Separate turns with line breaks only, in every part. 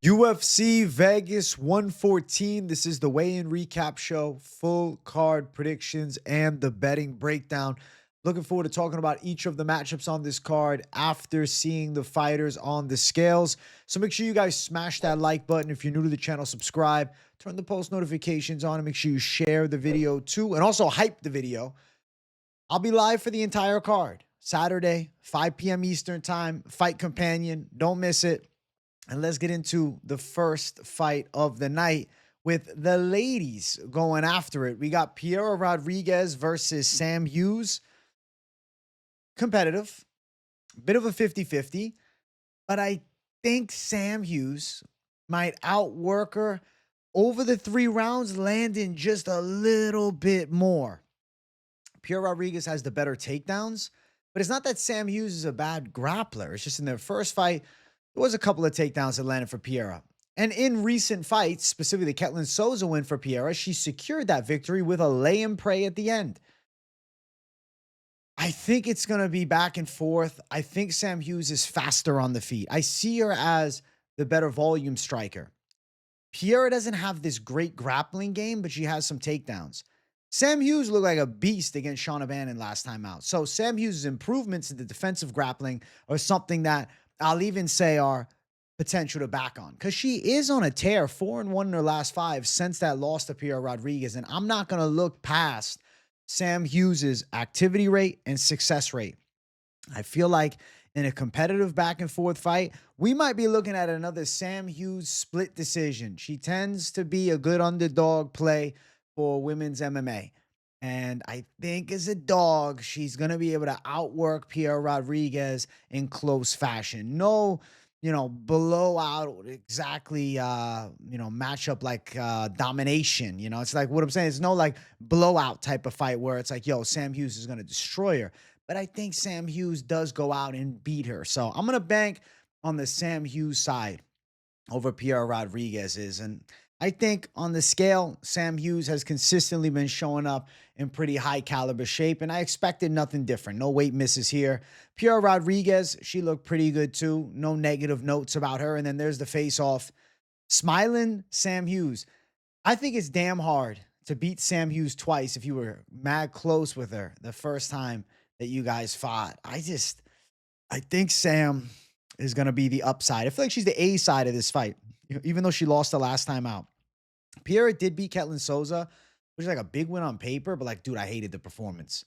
UFC Vegas 114. This is the weigh-in recap show, full card predictions, and the betting breakdown. Looking forward to talking about each of the matchups on this card after seeing the fighters on the scales. So make sure you guys smash that like button. If you're new to the channel, subscribe, turn the post notifications on, and make sure you share the video too, and also hype the video. I'll be live for the entire card. Saturday, 5 p.m. Eastern time, Fight Companion. Don't miss it. And let's get into the first fight of the night with the ladies going after it. We got Piera Rodriguez versus Sam Hughes. Competitive. Bit of a 50-50. But I think Sam Hughes might outwork her over the 3 rounds, landing just a little bit more. Piera Rodriguez has the better takedowns. But it's not that Sam Hughes is a bad grappler. It's just in their first fight, there was a couple of takedowns that landed for Piera. And in recent fights, specifically the Ketlen Sousa win for Piera, she secured that victory with a lay and pray at the end. I think it's going to be back and forth. I think Sam Hughes is faster on the feet. I see her as the better volume striker. Piera doesn't have this great grappling game, but she has some takedowns. Sam Hughes looked like a beast against Shauna Bannon last time out. So Sam Hughes' improvements in the defensive grappling are something that I'll even say are potential to back on, because she is on a tear, 4-1 in her last 5 since that loss to Piera Rodriguez. And I'm not going to look past Sam Hughes' activity rate and success rate. I feel like in a competitive back and forth fight, we might be looking at another Sam Hughes split decision. She tends to be a good underdog play for women's MMA. And I think as a dog, she's going to be able to outwork Piera Rodriguez in close fashion. No, blowout exactly, matchup like domination. It's like what I'm saying. It's no like blowout type of fight where it's like, yo, Sam Hughes is going to destroy her. But I think Sam Hughes does go out and beat her. So I'm going to bank on the Sam Hughes side over Piera Rodriguez's. And I think on the scale, Sam Hughes has consistently been showing up in pretty high caliber shape, and I expected nothing different. No weight misses here. Piera Rodriguez, she looked pretty good too. No negative notes about her. And then there's the face-off. Smiling Sam Hughes. I think it's damn hard to beat Sam Hughes twice if you were mad close with her the first time that you guys fought. I think Sam is going to be the upside. I feel like she's the A side of this fight, even though she lost the last time out. Piera did beat Ketlen Sousa, which is like a big win on paper, but like, dude, I hated the performance.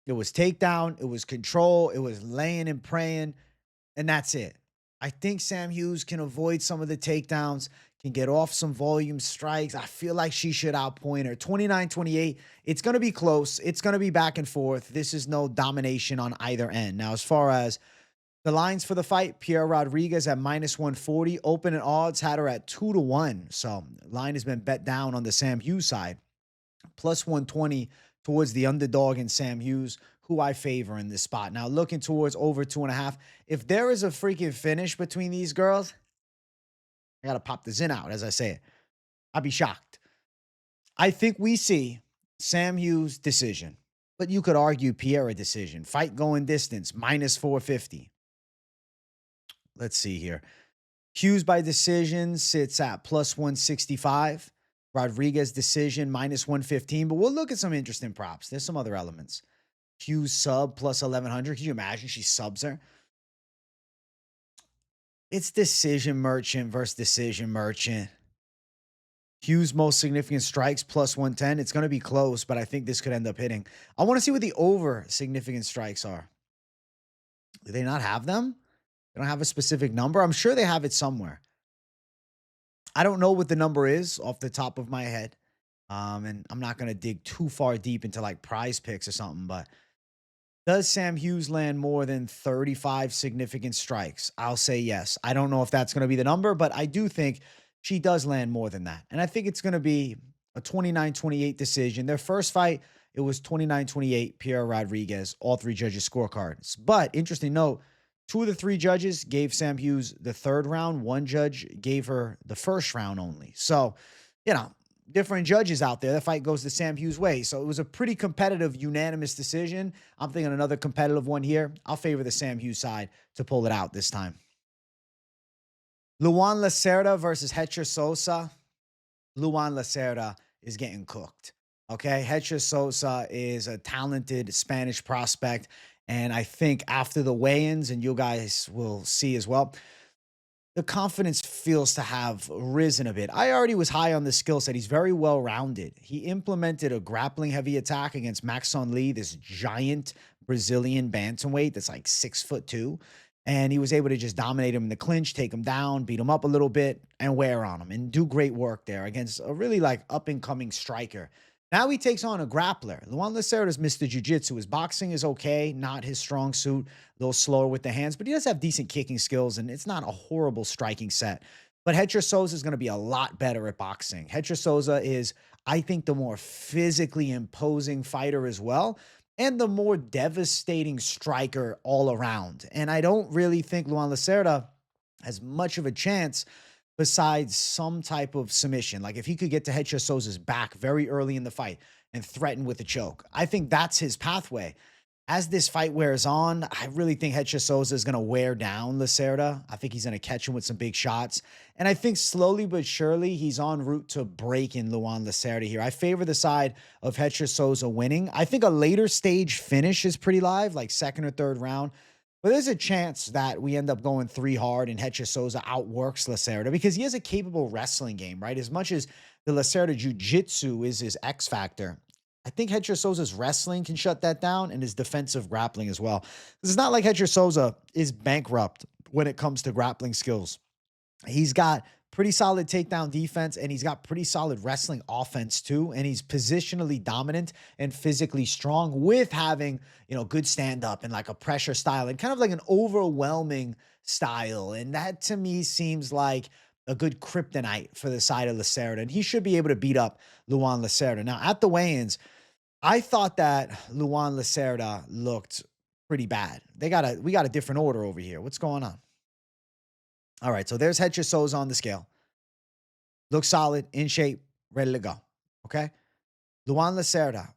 It was takedown, it was control, it was laying and praying, and that's it. I think Sam Hughes can avoid some of the takedowns, can get off some volume strikes. I feel like she should outpoint her. 29-28, it's going to be close. It's going to be back and forth. This is no domination on either end. Now, as far as the lines for the fight, Piera Rodriguez at -140. Opening odds had her at 2-1. So line has been bet down on the Sam Hughes side. +120 towards the underdog in Sam Hughes, who I favor in this spot. Now looking towards over 2.5. If there is a freaking finish between these girls, I got to pop the Zin out as I say it. I'd be shocked. I think we see Sam Hughes decision, but you could argue Piera decision. Fight going distance, -450. Let's see here. Hughes by decision sits at +165. Rodriguez decision -115. But we'll look at some interesting props. There's some other elements. Hughes sub +1100. Can you imagine she subs her? It's decision merchant versus decision merchant. Hughes most significant strikes +110. It's going to be close, but I think this could end up hitting. I want to see what the over significant strikes are. Do they not have them? They don't have a specific number. I'm sure they have it somewhere. I don't know what the number is off the top of my head. And I'm not going to dig too far deep into like prize picks or something, but does Sam Hughes land more than 35 significant strikes? I'll say yes. I don't know if that's going to be the number, but I do think she does land more than that. And I think it's going to be a 29-28 decision. Their first fight, it was 29-28, Piera Rodriguez, all 3 judges' scorecards. But interesting note, 2 of the 3 judges gave Sam Hughes the 3rd round. 1 judge gave her the 1st round only. So, different judges out there. The fight goes the Sam Hughes way. So it was a pretty competitive, unanimous decision. I'm thinking another competitive one here. I'll favor the Sam Hughes side to pull it out this time. Luan Lacerda versus Hecher Sosa. Luan Lacerda is getting cooked. Okay. Hecher Sosa is a talented Spanish prospect. And I think after the weigh ins, and you guys will see as well, the confidence feels to have risen a bit. I already was high on the skill set. He's very well rounded. He implemented a grappling heavy attack against Maxon Lee, this giant Brazilian bantamweight that's like 6'2". And he was able to just dominate him in the clinch, take him down, beat him up a little bit, and wear on him and do great work there against a really like up and coming striker. Now he takes on a grappler. Luan Lacerda's Mr. Jiu-Jitsu. His boxing is okay, not his strong suit, a little slower with the hands, but he does have decent kicking skills, and it's not a horrible striking set. But Hecher Souza is going to be a lot better at boxing. Hecher Souza is, I think, the more physically imposing fighter as well, and the more devastating striker all around. And I don't really think Luan Lacerda has much of a chance besides some type of submission. Like if he could get to Hecher Souza's back very early in the fight and threaten with a choke, I think that's his pathway. As this fight wears on, I really think Hecher Souza is going to wear down Lacerda. I think he's going to catch him with some big shots. And I think slowly but surely he's en route to breaking Luan Lacerda here. I favor the side of Hecher Souza winning. I think a later stage finish is pretty live, like second or third round. But there's a chance that we end up going 3 hard and Hecher Souza outworks Lacerda because he has a capable wrestling game, right? As much as the Lacerda jiu-jitsu is his X factor, I think Hecher Souza's wrestling can shut that down and his defensive grappling as well. It's not like Hecher Souza is bankrupt when it comes to grappling skills. He's got pretty solid takedown defense, and he's got pretty solid wrestling offense too. And he's positionally dominant and physically strong with having, good stand up and like a pressure style and kind of like an overwhelming style. And that to me seems like a good kryptonite for the side of Lacerda. And he should be able to beat up Luan Lacerda. Now at the weigh-ins, I thought that Luan Lacerda looked pretty bad. We got a different order over here. What's going on? All right, so there's Hecher Souza on the scale. Looks solid, in shape, ready to go. Okay? Luan Lacerda.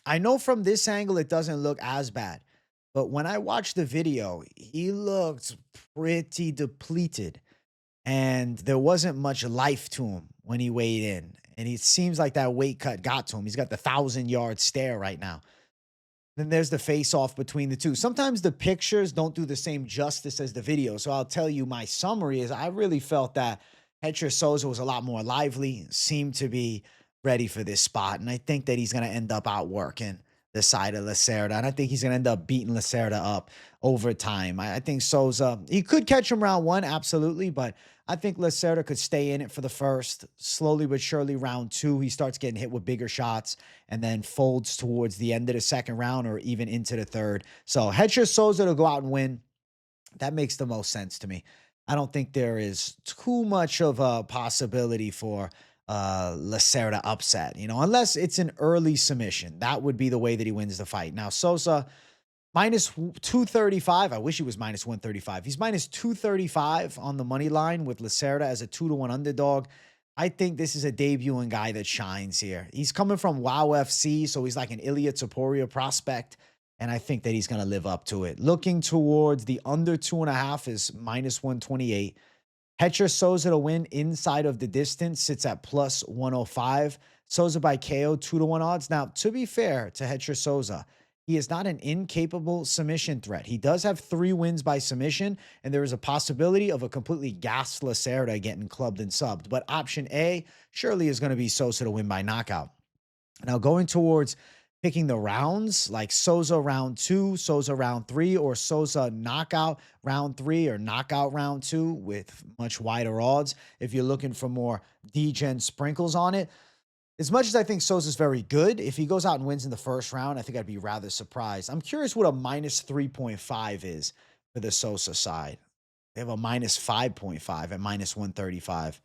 I know from this angle it doesn't look as bad, but when I watched the video, he looked pretty depleted, and there wasn't much life to him when he weighed in. And it seems like that weight cut got to him. He's got the 1,000-yard stare right now. Then there's the face-off between the two. Sometimes the pictures don't do the same justice as the video. So I'll tell you my summary is I really felt that Hecher Souza was a lot more lively, seemed to be ready for this spot. And I think that he's going to end up outworking the side of Lacerda. And I think he's going to end up beating Lacerda up over time. I think Souza, he could catch him round 1, absolutely. But I think Lacerda could stay in it for the first. Slowly but surely, round 2, he starts getting hit with bigger shots and then folds towards the end of the second round or even into the third. So Hecher Souza to go out and win, that makes the most sense to me. I don't think there is too much of a possibility for Lacerda upset, unless it's an early submission. That would be the way that he wins the fight. Now, Sosa, minus 235. I wish he was minus 135. He's minus 235 on the money line with Lacerda as a 2-1 underdog. I think this is a debuting guy that shines here. He's coming from WOW FC, so he's like an Ilya Topuria prospect, and I think that he's going to live up to it. Looking towards the under 2.5 is minus 128. Hecher Souza to win inside of the distance sits at plus 105. Souza by KO 2-1 odds. Now, to be fair to Hecher Souza, he is not an incapable submission threat. He does have 3 wins by submission, and there is a possibility of a completely gassed Lacerda getting clubbed and subbed. But option A surely is going to be Sosa to win by knockout. Now, going towards picking the rounds, like Souza round 2, Souza round 3, or Souza knockout round 3 or knockout round 2 with much wider odds, if you're looking for more D-gen sprinkles on it. As much as I think Souza's very good, if he goes out and wins in the first round, I think I'd be rather surprised. I'm curious what a minus 3.5 is for the Souza side. They have a minus 5.5 at minus 135.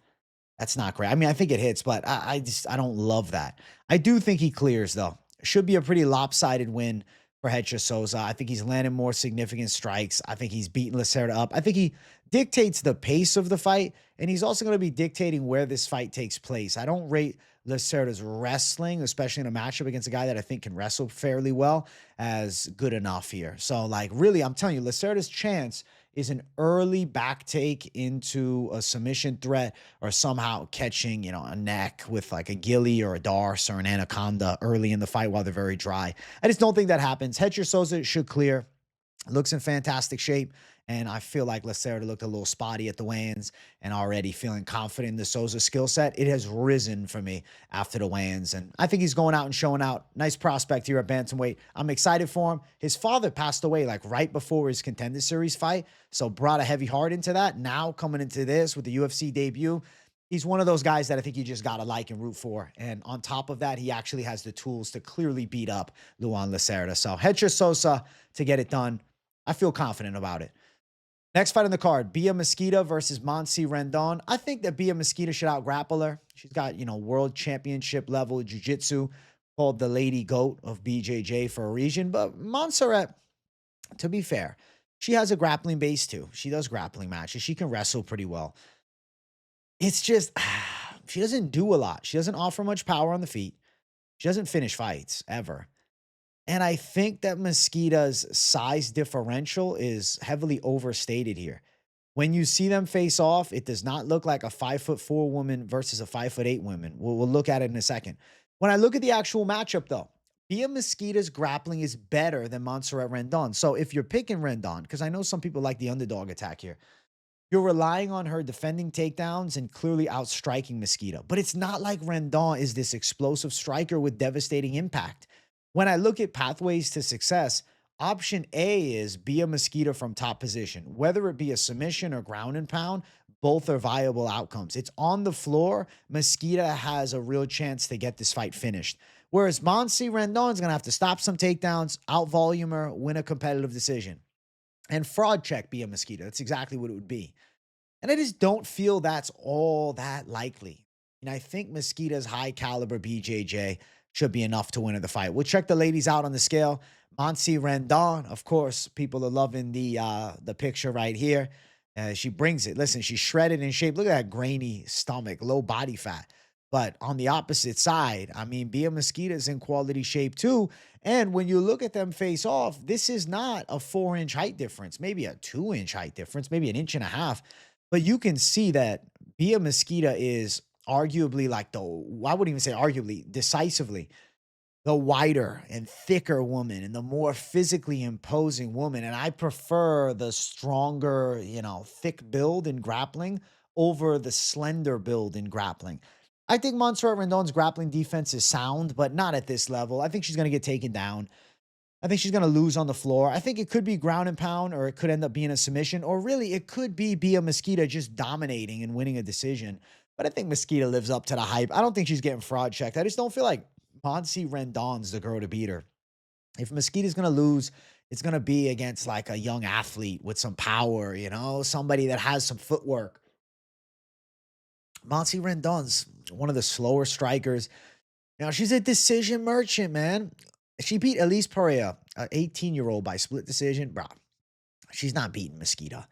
That's not great. I mean, I think it hits, but I don't love that. I do think he clears, though. Should be a pretty lopsided win for Hecher Souza. I think he's landing more significant strikes. I think he's beating Lacerda up. I think he dictates the pace of the fight, and he's also going to be dictating where this fight takes place. I don't rate Lacerda's wrestling, especially in a matchup against a guy that I think can wrestle fairly well, as good enough here. So, like, really, I'm telling you, Lacerda's chance is an early back take into a submission threat or somehow catching, a neck with like a ghillie or a darce or an anaconda early in the fight while they're very dry. I just don't think that happens. Hecher Sosa should clear. Looks in fantastic shape. And I feel like Lacerda looked a little spotty at the weigh-ins and already feeling confident in the Sousa skill set. It has risen for me after the weigh-ins. And I think he's going out and showing out. Nice prospect here at bantamweight. I'm excited for him. His father passed away like right before his Contender Series fight. So brought a heavy heart into that. Now coming into this with the UFC debut, he's one of those guys that I think you just got to like and root for. And on top of that, he actually has the tools to clearly beat up Luan Lacerda. So Hecher Sosa to get it done. I feel confident about it. Next fight on the card, Bia Mesquita versus Montse Rendon. I think that Bia Mesquita should out-grapple her. She's got, world championship level jiu-jitsu, called the Lady Goat of BJJ for a reason. But Montserrat, to be fair, she has a grappling base too. She does grappling matches. She can wrestle pretty well. It's just, she doesn't do a lot. She doesn't offer much power on the feet. She doesn't finish fights, ever. And I think that Mesquita's size differential is heavily overstated here. When you see them face off, it does not look like a 5'4" woman versus a 5'8" woman. We'll look at it in a second. When I look at the actual matchup, though, Bia Mesquita's grappling is better than Montserrat Rendon. So if you're picking Rendon, because I know some people like the underdog attack here, you're relying on her defending takedowns and clearly outstriking Mesquita. But it's not like Rendon is this explosive striker with devastating impact. When I look at pathways to success, option A is Bia Mesquita from top position. Whether it be a submission or ground and pound, both are viable outcomes. It's on the floor. Mesquita has a real chance to get this fight finished. Whereas Montse Rendon is going to have to stop some takedowns, out-volume her, win a competitive decision. And fraud check Bia Mesquita. That's exactly what it would be. And I just don't feel that's all that likely. I think Mesquita's high-caliber BJJ should be enough to win the fight. We'll check the ladies out on the scale. Montse Rendon, of course, people are loving the picture right here. She brings it. Listen, she's shredded in shape. Look at that grainy stomach, low body fat. But on the opposite side, I mean, Bia Mesquita is in quality shape too. And when you look at them face off, this is not a 4-inch height difference, maybe a 2-inch height difference, maybe an inch and a half. But you can see that Bia Mesquita is arguably like I wouldn't even say arguably, decisively the wider and thicker woman and the more physically imposing woman. And I prefer the stronger, thick build in grappling over the slender build in grappling. I think Montserrat Rendon's grappling defense is sound, but not at this level. I think she's going to get taken down. I think she's going to lose on the floor. I think it could be ground and pound, or it could end up being a submission, or really it could be Bia Mesquita just dominating and winning a decision. But I think Mesquita lives up to the hype. I don't think she's getting fraud checked. I just don't feel like Montse Rendon's the girl to beat her. If Mesquita's going to lose, it's going to be against like a young athlete with some power, somebody that has some footwork. Montse Rendon's one of the slower strikers. She's a decision merchant, man. She beat Elise Pereira, an 18-year-old, by split decision. Bro, she's not beating Mesquita.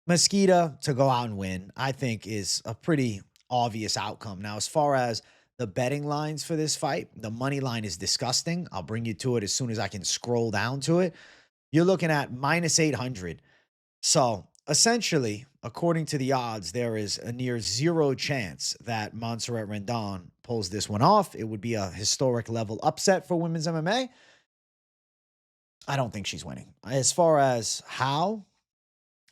Mesquita to go out and win, I think, is a pretty obvious outcome. Now, as far as the betting lines for this fight, the money line is disgusting. I'll bring you to it as soon as I can scroll down to it. You're looking at minus 800. So essentially, according to the odds, there is a near zero chance that Montserrat Rendon pulls this one off. It would be a historic level upset for women's MMA. I don't think she's winning. As far as how,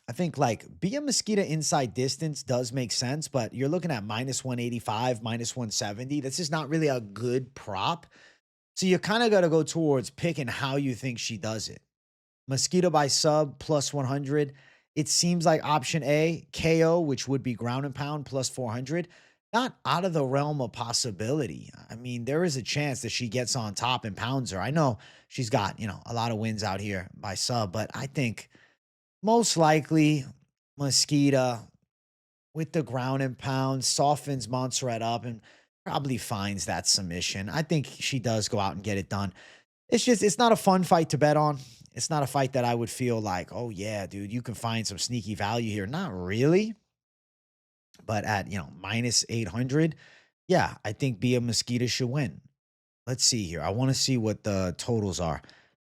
I think like Bia Mesquita inside distance does make sense, but you're looking at minus 185, minus 170. This is not really a good prop. So you kind of got to go towards picking how you think she does it. Mesquita by sub plus 100. It seems like option A, KO, which would be ground and pound plus 400. Not out of the realm of possibility. I mean, there is a chance that she gets on top and pounds her. I know she's got, a lot of wins out here by sub, but I think most likely Mesquita with the ground and pound softens Montserrat up and probably finds that submission. I think she does go out and get it done. It's not a fun fight to bet on. It's not a fight that I would feel like, oh yeah, dude, you can find some sneaky value here. Not really. But at, minus 800, Yeah, I think Bia Mesquita should win. Let's see here. I want to see what the totals are.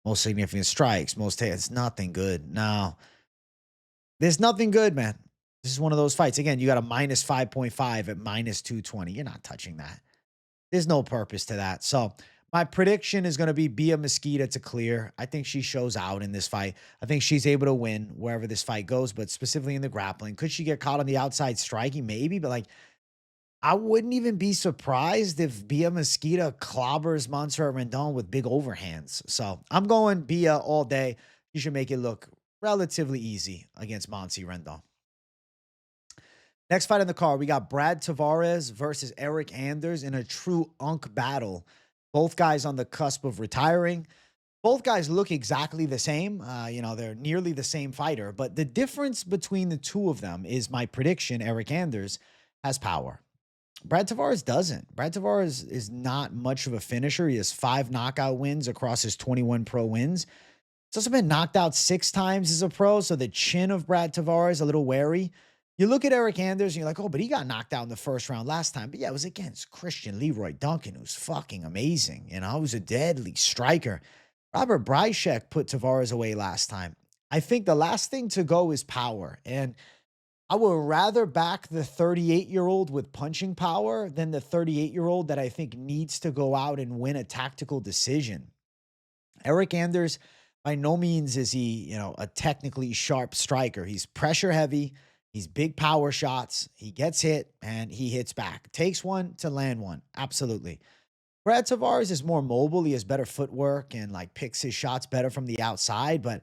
Most significant strikes, most it's nothing good. No, there's nothing good, man. This is one of those fights. Again, you got a minus 5.5 at minus 220. You're not touching that. There's no purpose to that. So my prediction is going to be Bia Mesquita to clear. I think she shows out in this fight. I think she's able to win wherever this fight goes, but specifically in the grappling. Could she get caught on the outside striking? Maybe, but like I wouldn't even be surprised if Bia Mesquita clobbers Montserrat Rendon with big overhands. So I'm going Bia all day. You should make it look relatively easy against Monty Rendon. Next fight in the card, we got Brad Tavares versus Eryk Anders in a true unk battle. Both guys on the cusp of retiring. Both guys look exactly the same. They're nearly the same fighter, but the difference between the two of them is my prediction. Eryk Anders has power. Brad Tavares doesn't. Brad Tavares is not much of a finisher. He has 5 knockout wins across his 21 pro wins. He's also been knocked out 6 times as a pro, so the chin of Brad Tavares a little wary. You look at Eryk Anders and you're like, oh, but he got knocked out in the first round last time. But yeah, it was against Christian Leroy Duncan, who's fucking amazing. He was a deadly striker. Robert Bryshek put Tavares away last time. I think the last thing to go is power. And I would rather back the 38-year-old with punching power than the 38-year-old that I think needs to go out and win a tactical decision. Eryk Anders, by no means is he, a technically sharp striker. He's pressure heavy. He's big power shots. He gets hit and he hits back. Takes one to land one. Absolutely. Brad Tavares is more mobile. He has better footwork and picks his shots better from the outside, but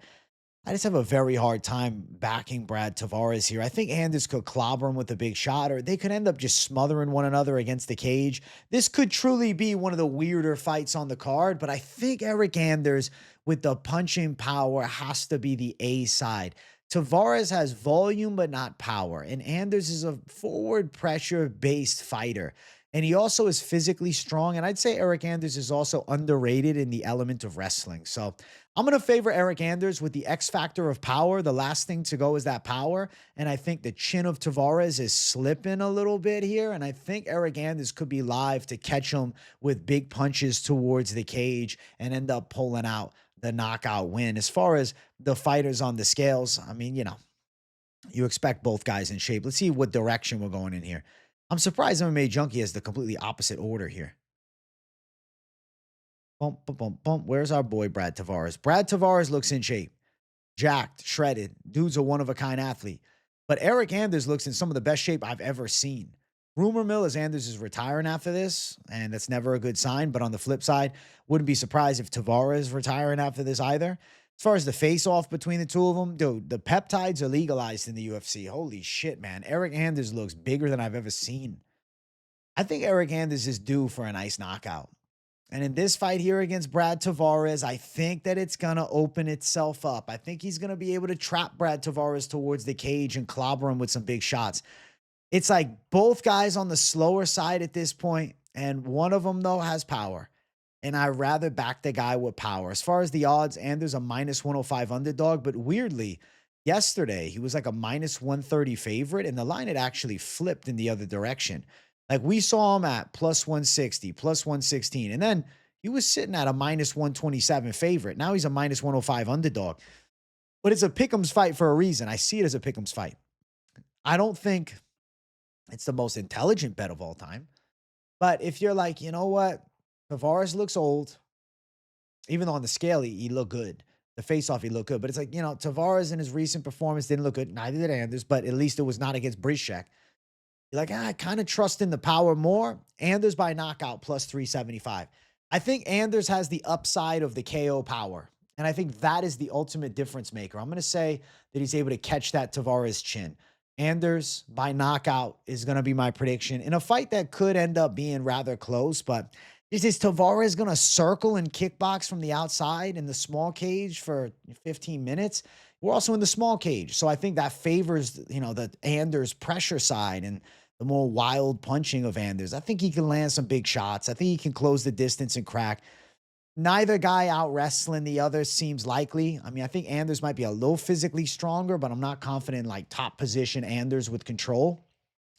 I just have a very hard time backing Brad Tavares here. I think Anders could clobber him with a big shot, or they could end up just smothering one another against the cage. This could truly be one of the weirder fights on the card, but I think Eryk Anders with the punching power has to be the A side. Tavares has volume, but not power, and Anders is a forward pressure-based fighter. And he also is physically strong. And I'd say Eryk Anders is also underrated in the element of wrestling. So I'm going to favor Eryk Anders with the X factor of power. The last thing to go is that power. And I think the chin of Tavares is slipping a little bit here. And I think Eryk Anders could be live to catch him with big punches towards the cage and end up pulling out the knockout win. As far as the fighters on the scales, you expect both guys in shape. Let's see what direction we're going in here. I'm surprised MMA Junkie has the completely opposite order here. Bump, bump, bump, bump. Where's our boy Brad Tavares? Brad Tavares looks in shape. Jacked, shredded. Dude's a one-of-a-kind athlete. But Eryk Anders looks in some of the best shape I've ever seen. Rumor mill is Anders is retiring after this, and that's never a good sign. But on the flip side, wouldn't be surprised if Tavares retiring after this either. As far as the face-off between the two of them, dude, the peptides are legalized in the UFC. Holy shit, man. Eryk Anders looks bigger than I've ever seen. I think Eryk Anders is due for a nice knockout. And in this fight here against Brad Tavares, I think that it's going to open itself up. I think he's going to be able to trap Brad Tavares towards the cage and clobber him with some big shots. It's like both guys on the slower side at this point, and one of them, though, has power. And I'd rather back the guy with power. As far as the odds, Anders a minus 105 underdog. But weirdly, yesterday, he was like a minus 130 favorite. And the line had actually flipped in the other direction. Like we saw him at plus 160, plus 116. And then he was sitting at a minus 127 favorite. Now he's a minus 105 underdog. But it's a pick'ems fight for a reason. I see it as a pick'ems fight. I don't think it's the most intelligent bet of all time. But if you're like, you know what? Tavares looks old. Even though on the scale, he looked good. The face-off, he looked good. But it's like, Tavares in his recent performance didn't look good. Neither did Anders, but at least it was not against Bryshek. You're like, I kind of trust in the power more. Anders by knockout plus 375. I think Anders has the upside of the KO power. And I think that is the ultimate difference maker. I'm going to say that he's able to catch that Tavares chin. Anders by knockout is going to be my prediction in a fight that could end up being rather close, but is Tavares going to circle and kickbox from the outside in the small cage for 15 minutes? We're also in the small cage. So I think that favors, the Anders pressure side and the more wild punching of Anders. I think he can land some big shots. I think he can close the distance and crack. Neither guy out wrestling the other seems likely. I think Anders might be a little physically stronger, but I'm not confident in top position Anders with control.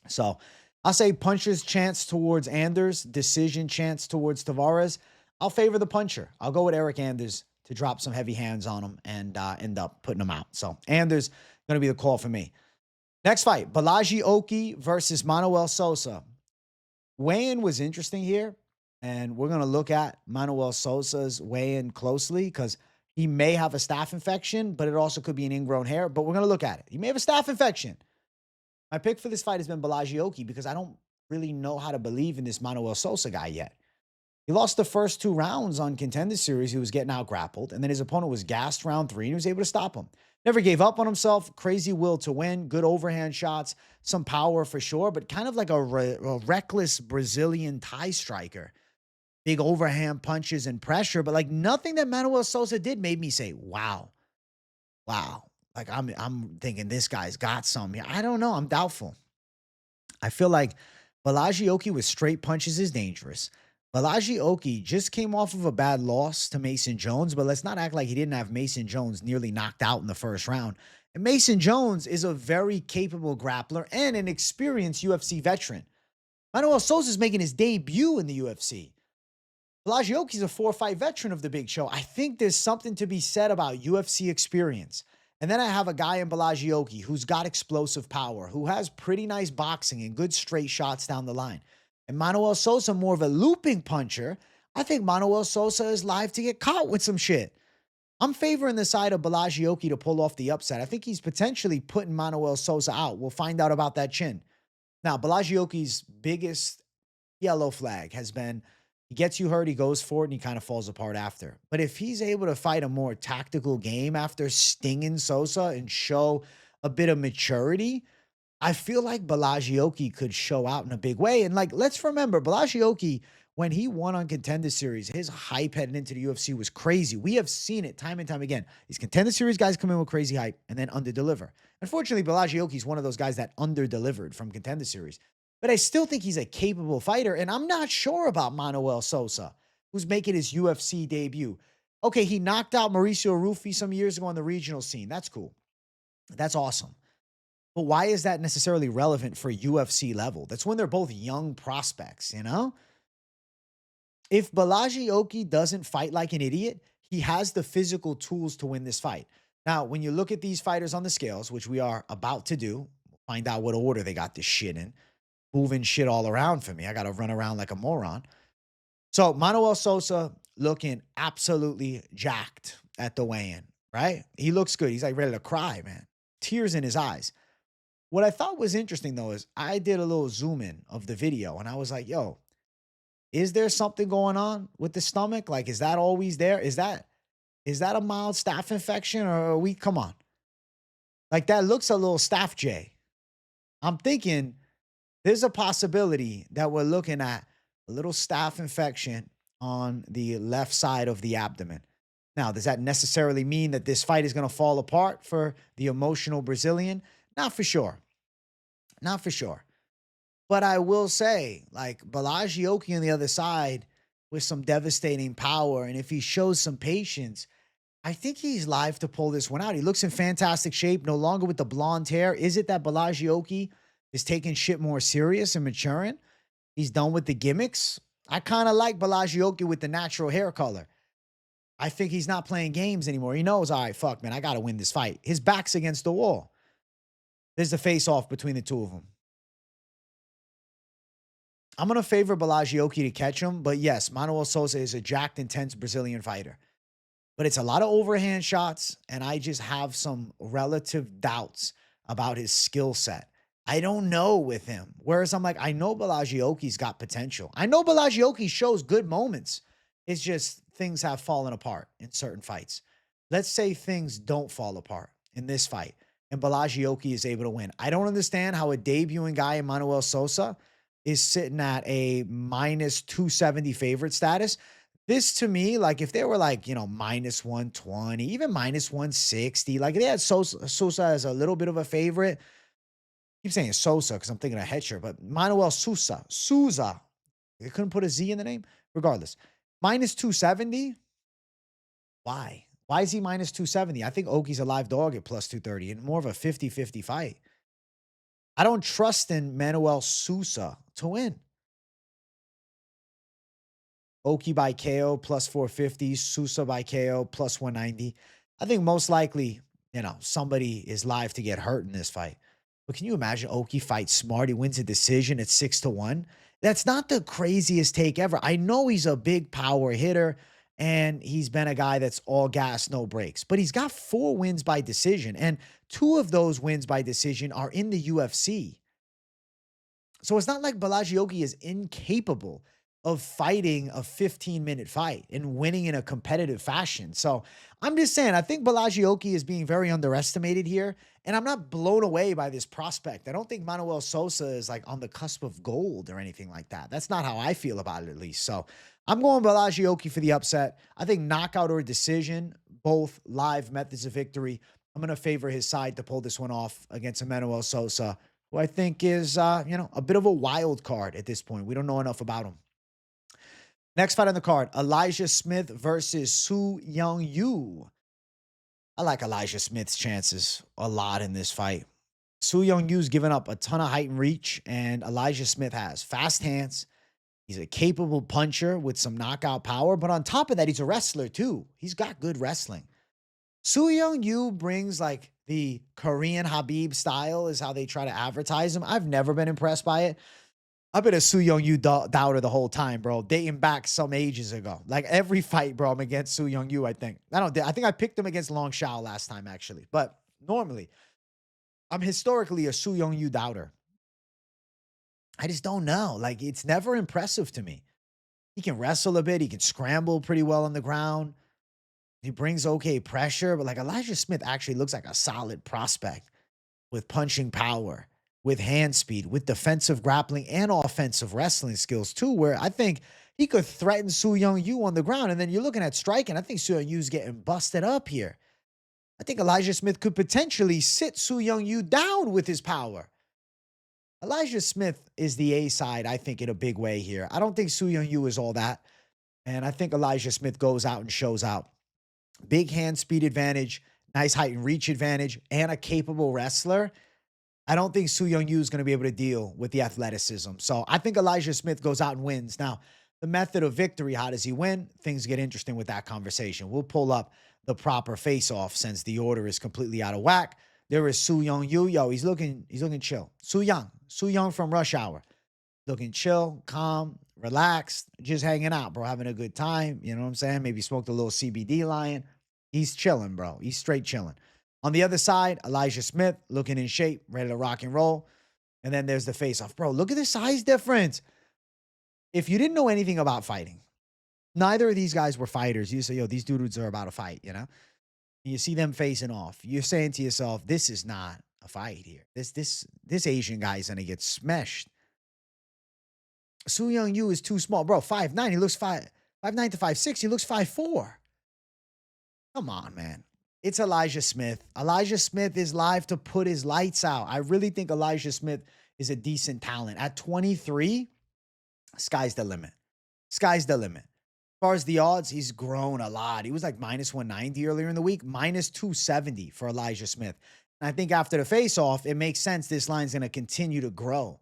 So I'll say puncher's chance towards Anders, decision chance towards Tavares. I'll favor the puncher. I'll go with Eryk Anders to drop some heavy hands on him and end up putting him out. So Anders going to be the call for me. Next fight, Bolaji Oki versus Manoel Sosa. Weigh-in was interesting here, and we're going to look at Manoel Sosa's weigh-in closely because he may have a staph infection, but it also could be an ingrown hair, but we're going to look at it. He may have a staph infection. My pick for this fight has been Bolaji Oki because I don't really know how to believe in this Manoel Sosa guy yet. He lost the first 2 rounds on Contender Series. He was getting out grappled, and then his opponent was gassed round 3, and he was able to stop him. Never gave up on himself. Crazy will to win. Good overhand shots. Some power for sure, but kind of like a reckless Brazilian Thai striker. Big overhand punches and pressure, but like nothing that Manoel Sosa did made me say, wow. Wow. Like I'm thinking this guy's got some here. I don't know. I'm doubtful. I feel like Bolaji Oki with straight punches is dangerous. Bolaji Oki just came off of a bad loss to Mason Jones, but let's not act like he didn't have Mason Jones nearly knocked out in the first round. And Mason Jones is a very capable grappler and an experienced UFC veteran. Manoel Sosa is making his debut in the UFC. Bolaji Oki's a 4-fight veteran of the big show. I think there's something to be said about UFC experience. And then I have a guy in Bolaji Oki who's got explosive power, who has pretty nice boxing and good straight shots down the line. And Manoel Sosa, more of a looping puncher. I think Manoel Sosa is live to get caught with some shit. I'm favoring the side of Bolaji Oki to pull off the upset. I think he's potentially putting Manoel Sosa out. We'll find out about that chin. Now, Bolaji Oki's biggest yellow flag has been he gets you hurt, he goes for it, and he kind of falls apart after. But if he's able to fight a more tactical game after stinging Sosa and show a bit of maturity, I feel like Bolaji Oki could show out in a big way. And like, let's remember, Bolaji Oki, when he won on Contender Series, his hype heading into the UFC was crazy. We have seen it time and time again. These Contender Series guys come in with crazy hype and then underdeliver. Unfortunately, Bolaji Oki is one of those guys that underdelivered from Contender Series. But I still think he's a capable fighter, and I'm not sure about Manoel Sosa, who's making his UFC debut. Okay, he knocked out Mauricio Rufy some years ago on the regional scene. That's cool. That's awesome. But why is that necessarily relevant for UFC level? That's when they're both young prospects, you know? If Bolaji Oki doesn't fight like an idiot, he has the physical tools to win this fight. Now, when you look at these fighters on the scales, which we are about to do, find out what order they got this shit in. Moving shit all around for me. I got to run around like a moron. So Manoel Sosa looking absolutely jacked at the weigh-in, right? He looks good. He's like ready to cry, man. Tears in his eyes. What I thought was interesting, though, is I did a little zoom in of the video, and I was like, yo, is there something going on with the stomach? Like, is that always there? Is that a mild staph infection, or are we, come on. Like, that looks a little staph J. I'm thinking there's a possibility that we're looking at a little staph infection on the left side of the abdomen. Now, does that necessarily mean that this fight is going to fall apart for the emotional Brazilian? Not for sure. Not for sure. But I will say, like, Bolaji Oki on the other side with some devastating power, and if he shows some patience, I think he's live to pull this one out. He looks in fantastic shape, no longer with the blonde hair. Is it that Bolaji Oki is taking shit more serious and maturing? He's done with the gimmicks. I kind of like Bolaji Oki with the natural hair color. I think he's not playing games anymore. He knows, all right, fuck, man, I got to win this fight. His back's against the wall. There's the face-off between the two of them. I'm going to favor Bolaji Oki to catch him, but yes, Manoel Sosa is a jacked, intense Brazilian fighter. But it's a lot of overhand shots, and I just have some relative doubts about his skill set. I don't know with him. Whereas I'm like, I know Bolaji Oki's got potential. I know Bolaji Oki shows good moments. It's just things have fallen apart in certain fights. Let's say things don't fall apart in this fight, and Bolaji Oki is able to win. I don't understand how a debuting guy in Manoel Sosa is sitting at a minus 270 favorite status. This to me, like if they were like, you know, minus 120, even minus 160, like they had Sosa as a little bit of a favorite. I keep saying Sosa because I'm thinking of Hecher, but Manoel Sousa. They couldn't put a Z in the name. Regardless, minus 270. Why? Why is he minus 270? I think Oki's a live dog at plus 230 and more of a 50-50 fight. I don't trust in Manoel Sousa to win. Oki by KO plus 450, Sousa by KO plus 190. I think most likely, somebody is live to get hurt in this fight. But can you imagine Oki fights smart? He wins a decision at 6-1. That's not the craziest take ever. I know he's a big power hitter and he's been a guy that's all gas, no brakes, but he's got 4 wins by decision, and 2 of those wins by decision are in the UFC. So it's not like Bolaji is incapable of fighting a 15-minute fight and winning in a competitive fashion. So I'm just saying, I think Bolaji is being very underestimated here, and I'm not blown away by this prospect. I don't think Manoel Sosa is like on the cusp of gold or anything like that. That's not how I feel about it, at least. So I'm going Bolaji for the upset. I think knockout or decision, both live methods of victory. I'm going to favor his side to pull this one off against Manoel Sosa, who I think is, a bit of a wild card at this point. We don't know enough about him. Next fight on the card, Elijah Smith versus Su Young Yu. I like Elijah Smith's chances a lot in this fight. Su Young Yu's given up a ton of height and reach, and Elijah Smith has fast hands. He's a capable puncher with some knockout power, but on top of that, he's a wrestler too. He's got good wrestling. Su Young Yu brings like the Korean Habib style is how they try to advertise him. I've never been impressed by it. I've been a Su Young Yu doubter the whole time, bro. Dating back some ages ago. Like every fight, bro, I'm against Su Young Yu, I think. I think I picked him against Long Shao last time, actually. But normally, I'm historically a Su Young Yu doubter. I just don't know. Like, it's never impressive to me. He can wrestle a bit. He can scramble pretty well on the ground. He brings okay pressure. But, like, Elijah Smith actually looks like a solid prospect with punching power, with hand speed, with defensive grappling and offensive wrestling skills too, where I think he could threaten Su Young Yu on the ground. And then you're looking at striking. I think Su Young Yu's getting busted up here. I think Elijah Smith could potentially sit Su Young Yu down with his power. Elijah Smith is the A side, I think, in a big way here. I don't think Su Young Yu is all that. And I think Elijah Smith goes out and shows out. Big hand speed advantage, nice height and reach advantage, and a capable wrestler. I don't think Su Young Yu is going to be able to deal with the athleticism. So I think Elijah Smith goes out and wins. Now, the method of victory, how does he win? Things get interesting with that conversation. We'll pull up the proper face-off since the order is completely out of whack. There is Su Young Yu. Yo, he's looking chill. Su Young from Rush Hour. Looking chill, calm, relaxed, just hanging out, bro. Having a good time. You know what I'm saying? Maybe smoked a little CBD lion. He's chilling, bro. He's straight chilling. On the other side, Elijah Smith looking in shape, ready to rock and roll. And then there's the face-off. Bro, look at the size difference. If you didn't know anything about fighting, neither of these guys were fighters. You say, yo, these dudes are about to fight, you know? You see them facing off. You're saying to yourself, this is not a fight here. This Asian guy is going to get smashed. Su Young Yu is too small. Bro, 5'9". He looks 5'9" to 5'6". He looks 5'4". Come on, man. It's Elijah Smith. Elijah Smith is live to put his lights out. I really think Elijah Smith is a decent talent. At 23, sky's the limit. Sky's the limit. As far as the odds, he's grown a lot. He was like minus 190 earlier in the week, minus 270 for Elijah Smith. And I think after the face-off, it makes sense this line's going to continue to grow.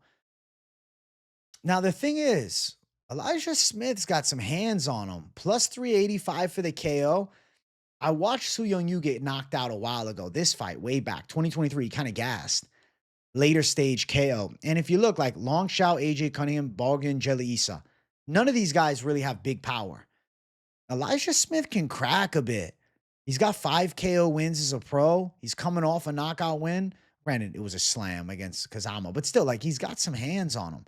Now, the thing is, Elijah Smith's got some hands on him. Plus 385 for the KO. I watched Su Young Yu get knocked out a while ago. This fight, way back, 2023, kind of gassed. Later stage KO. And if you look like Long Shao, AJ Cunningham, Bargain, Jelly Issa, none of these guys really have big power. Elijah Smith can crack a bit. He's got 5 KO wins as a pro. He's coming off a knockout win. Granted, it was a slam against Kazama, but still, like, he's got some hands on him.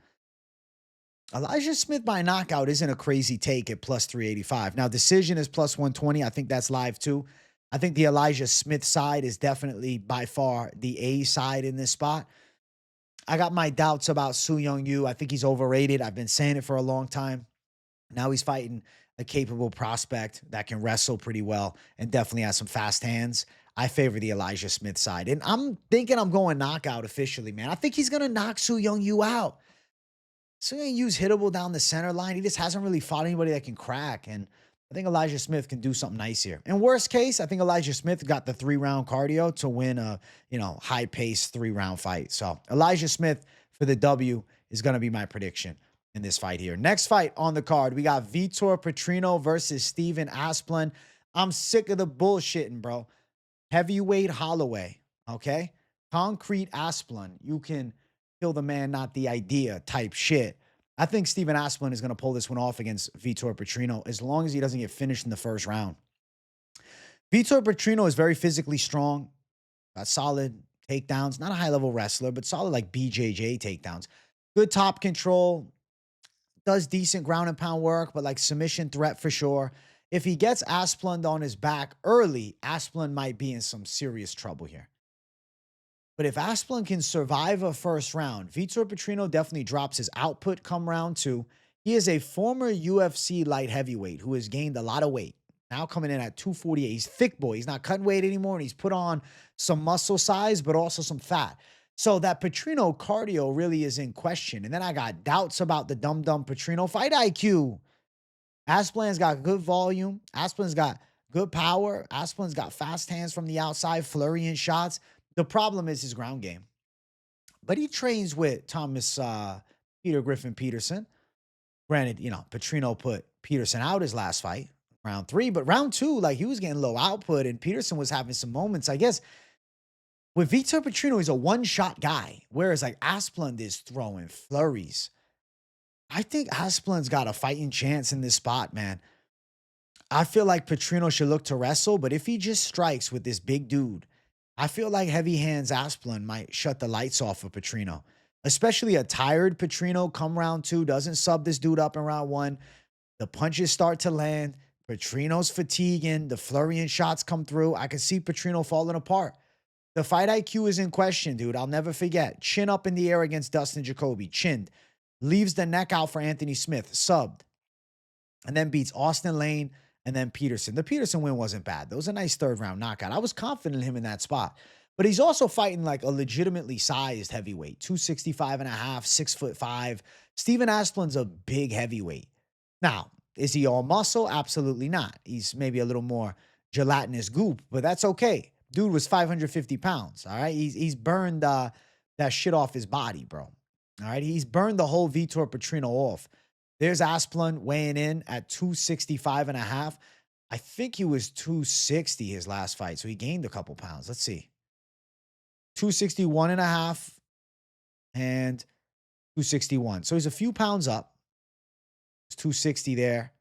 Elijah Smith by knockout isn't a crazy take at plus 385. Now, decision is plus 120. I think that's live too. I think the Elijah Smith side is definitely by far the A side in this spot. I got my doubts about Su Young Yu. I think he's overrated. I've been saying it for a long time. Now he's fighting a capable prospect that can wrestle pretty well and definitely has some fast hands. I favor the Elijah Smith side. And I'm thinking I'm going knockout officially, man. I think he's going to knock Su Young Yu out. Su Young Yu's hittable down the center line. He just hasn't really fought anybody that can crack. And I think Elijah Smith can do something nice here. In worst case, I think Elijah Smith got the 3-round cardio to win a, high-paced 3-round fight. So Elijah Smith for the W is going to be my prediction in this fight here. Next fight on the card, we got Vitor Petrino versus Steven Asplund. I'm sick of the bullshitting, bro. Heavyweight Holloway, okay? Concrete Asplund. You can kill the man, not the idea type shit. I think Steven Asplund is going to pull this one off against Vitor Petrino as long as he doesn't get finished in the first round. Vitor Petrino is very physically strong, got solid takedowns, not a high-level wrestler, but solid like BJJ takedowns. Good top control, does decent ground and pound work, but like submission threat for sure. If he gets Asplund on his back early, Asplund might be in some serious trouble here. But if Asplund can survive a first round, Vitor Petrino definitely drops his output come round 2. He is a former UFC light heavyweight who has gained a lot of weight. Now coming in at 248. He's thick boy. He's not cutting weight anymore, and he's put on some muscle size, but also some fat. So that Petrino cardio really is in question. And then I got doubts about the dumb Petrino fight IQ. Asplund's got good volume. Asplund's got good power. Asplund's got fast hands from the outside, flurrying shots. The problem is his ground game. But he trains with Thomas Peter Griffin Peterson. Granted, Petrino put Peterson out his last fight, round 3. But round 2, like, he was getting low output, and Peterson was having some moments. I guess with Vitor Petrino, he's a one-shot guy, whereas, like, Asplund is throwing flurries. I think Asplund's got a fighting chance in this spot, man. I feel like Petrino should look to wrestle, but if he just strikes with this big dude, I feel like heavy hands Asplund might shut the lights off of Petrino, especially a tired Petrino come round 2, doesn't sub this dude up in round 1. The punches start to land. Petrino's fatiguing. The flurrying shots come through. I can see Petrino falling apart. The fight IQ is in question, dude. I'll never forget. Chin up in the air against Dustin Jacoby. Chinned. Leaves the neck out for Anthony Smith. Subbed. And then beats Austin Lane and then Peterson. The Peterson win wasn't bad. That was a nice 3rd-round knockout. I was confident in him in that spot. But he's also fighting like a legitimately sized heavyweight. 265 and a half, 6'5". Steven Asplund's a big heavyweight. Now, is he all muscle? Absolutely not. He's maybe a little more gelatinous goop, but that's okay. Dude was 550 pounds, all right? He's burned that shit off his body, bro. All right? He's burned the whole Vitor Petrino off. There's Asplund weighing in at 265 and a half. I think he was 260 his last fight, so he gained a couple pounds. Let's see. 261 and a half and 261. So he's a few pounds up. It's 260 there,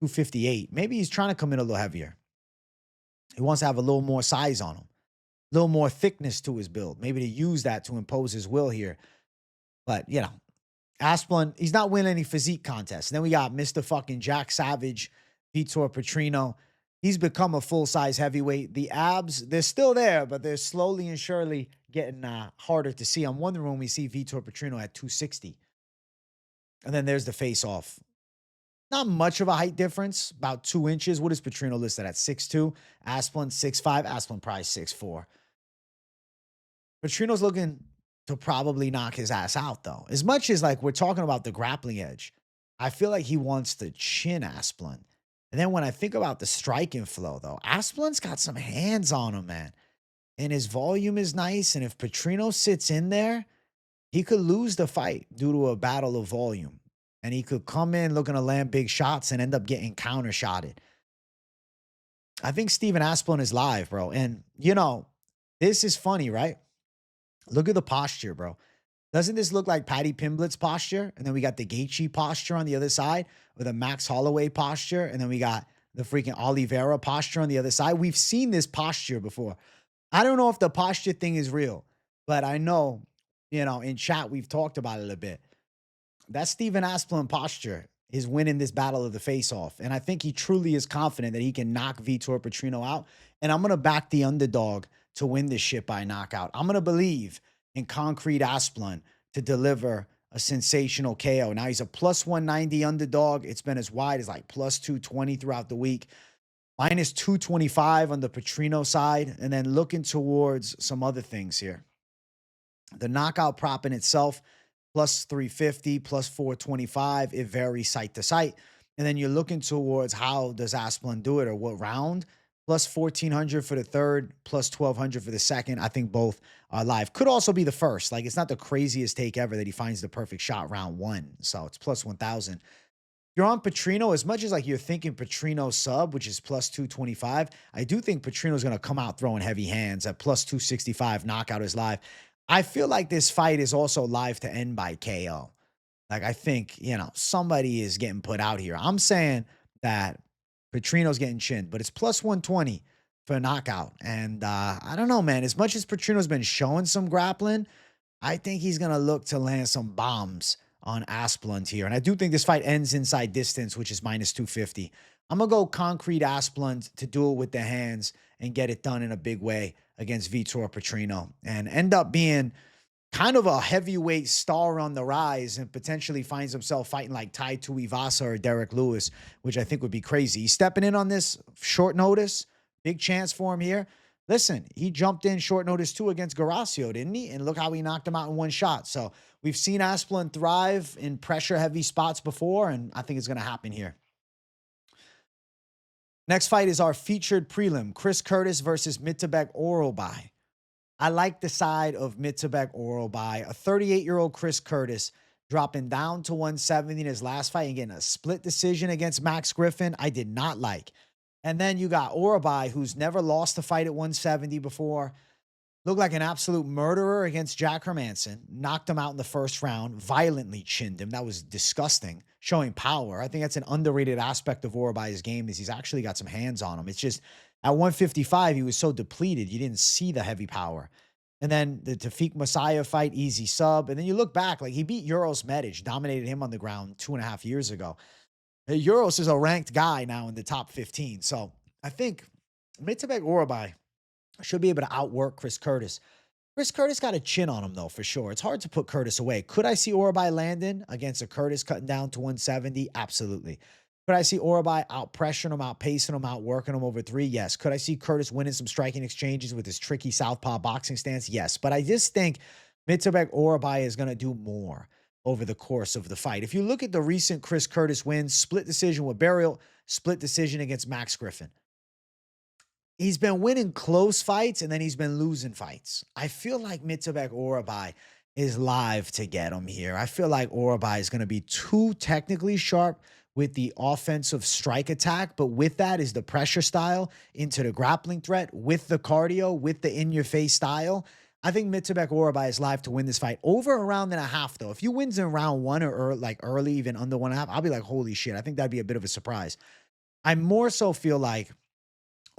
258. Maybe he's trying to come in a little heavier. He wants to have a little more size on him, a little more thickness to his build, maybe to use that to impose his will here. But, Asplund, he's not winning any physique contests. And then we got Mr. fucking Jack Savage, Vitor Petrino. He's become a full-size heavyweight. The abs, they're still there, but they're slowly and surely getting harder to see. I'm wondering when we see Vitor Petrino at 260. And then there's the face-off. Not much of a height difference, about 2 inches. What is Petrino listed at? 6'2". Asplund, 6'5". Asplund probably 6'4". Petrino's looking to probably knock his ass out, though. As much as, like, we're talking about the grappling edge, I feel like he wants to chin Asplund. And then when I think about the striking flow, though, Asplund's got some hands on him, man. And his volume is nice. And if Petrino sits in there, he could lose the fight due to a battle of volume. And he could come in looking to land big shots and end up getting counter-shotted. I think Steven Asplund is live, bro. And, this is funny, right? Look at the posture, bro. Doesn't this look like Paddy Pimblett's posture? And then we got the Gaethje posture on the other side, or the Max Holloway posture. And then we got the freaking Oliveira posture on the other side. We've seen this posture before. I don't know if the posture thing is real, but I know, in chat, we've talked about it a bit. That Steven Asplund posture is winning this battle of the face-off. And I think he truly is confident that he can knock Vitor Petrino out. And I'm going to back the underdog to win this shit by knockout. I'm going to believe in Concrete Asplund to deliver a sensational KO. Now, he's a plus 190 underdog. It's been as wide as like plus 220 throughout the week. Minus 225 on the Petrino side. And then looking towards some other things here. The knockout prop in itself, plus 350, plus 425. It varies site to site. And then you're looking towards how does Asplund do it or what round? Plus 1,400 for the third, plus 1,200 for the second. I think both are live. Could also be the first. Like, it's not the craziest take ever that he finds the perfect shot round one. So it's plus 1,000. You're on Petrino, as much as like you're thinking Petrino sub, which is plus 225. I do think Petrino's going to come out throwing heavy hands at plus 265. Knockout is live. I feel like this fight is also live to end by KO. Like, I think, somebody is getting put out here. I'm saying that Petrino's getting chinned, but it's plus 120 for a knockout. And I don't know, man. As much as Petrino's been showing some grappling, I think he's going to look to land some bombs on Asplund here. And I do think this fight ends inside distance, which is minus 250. I'm going to go concrete Asplund to do it with the hands and get it done in a big way against Vitor Petrino and end up being kind of a heavyweight star on the rise and potentially finds himself fighting like Tai Tuivasa or Derek Lewis, which I think would be crazy. He's stepping in on this short notice. Big chance for him here. Listen, he jumped in short notice too against Garasio, didn't he? And look how he knocked him out in one shot. So we've seen Asplund thrive in pressure-heavy spots before, and I think it's going to happen here. Next fight is our featured prelim, Chris Curtis versus Mitabek Orolbai. I like the side of Mitabek Orolbai, a 38-year-old Chris Curtis dropping down to 170 in his last fight and getting a split decision against Max Griffin. I did not like. And then you got Orolbai, who's never lost a fight at 170 before. Looked like an absolute murderer against Jack Hermanson. Knocked him out in the first round. Violently chinned him. That was disgusting. Showing power. I think that's an underrated aspect of Orolbai's game is he's actually got some hands on him. It's just at 155, he was so depleted. You didn't see the heavy power. And then the Tafik Messiah fight, easy sub. And then you look back, like he beat Euros Medic, dominated him on the ground 2.5 years ago. Euros is a ranked guy now in the top 15. So I think Mitabek Orolbai should be able to outwork Chris Curtis. Chris Curtis got a chin on him, though, for sure. It's hard to put Curtis away. Could I see Orolbai landing against a Curtis cutting down to 170? Absolutely. Could I see Orolbai out-pressuring him, out-pacing him, out-working him over 3? Yes. Could I see Curtis winning some striking exchanges with his tricky southpaw boxing stance? Yes. But I just think Mitabek Orolbai is going to do more over the course of the fight. If you look at the recent Chris Curtis wins, split decision with Burial, split decision against Max Griffin. He's been winning close fights, and then he's been losing fights. I feel like Mitabek Orolbai is live to get him here. I feel like Orolbai is going to be too technically sharp with the offensive strike attack, but with that is the pressure style into the grappling threat, with the cardio, with the in-your-face style. I think Mitabek Orolbai is live to win this fight. Over a round and a half, though. If he wins in round one or like early, even under 1.5, I'll be like, holy shit. I think that'd be a bit of a surprise. I more so feel like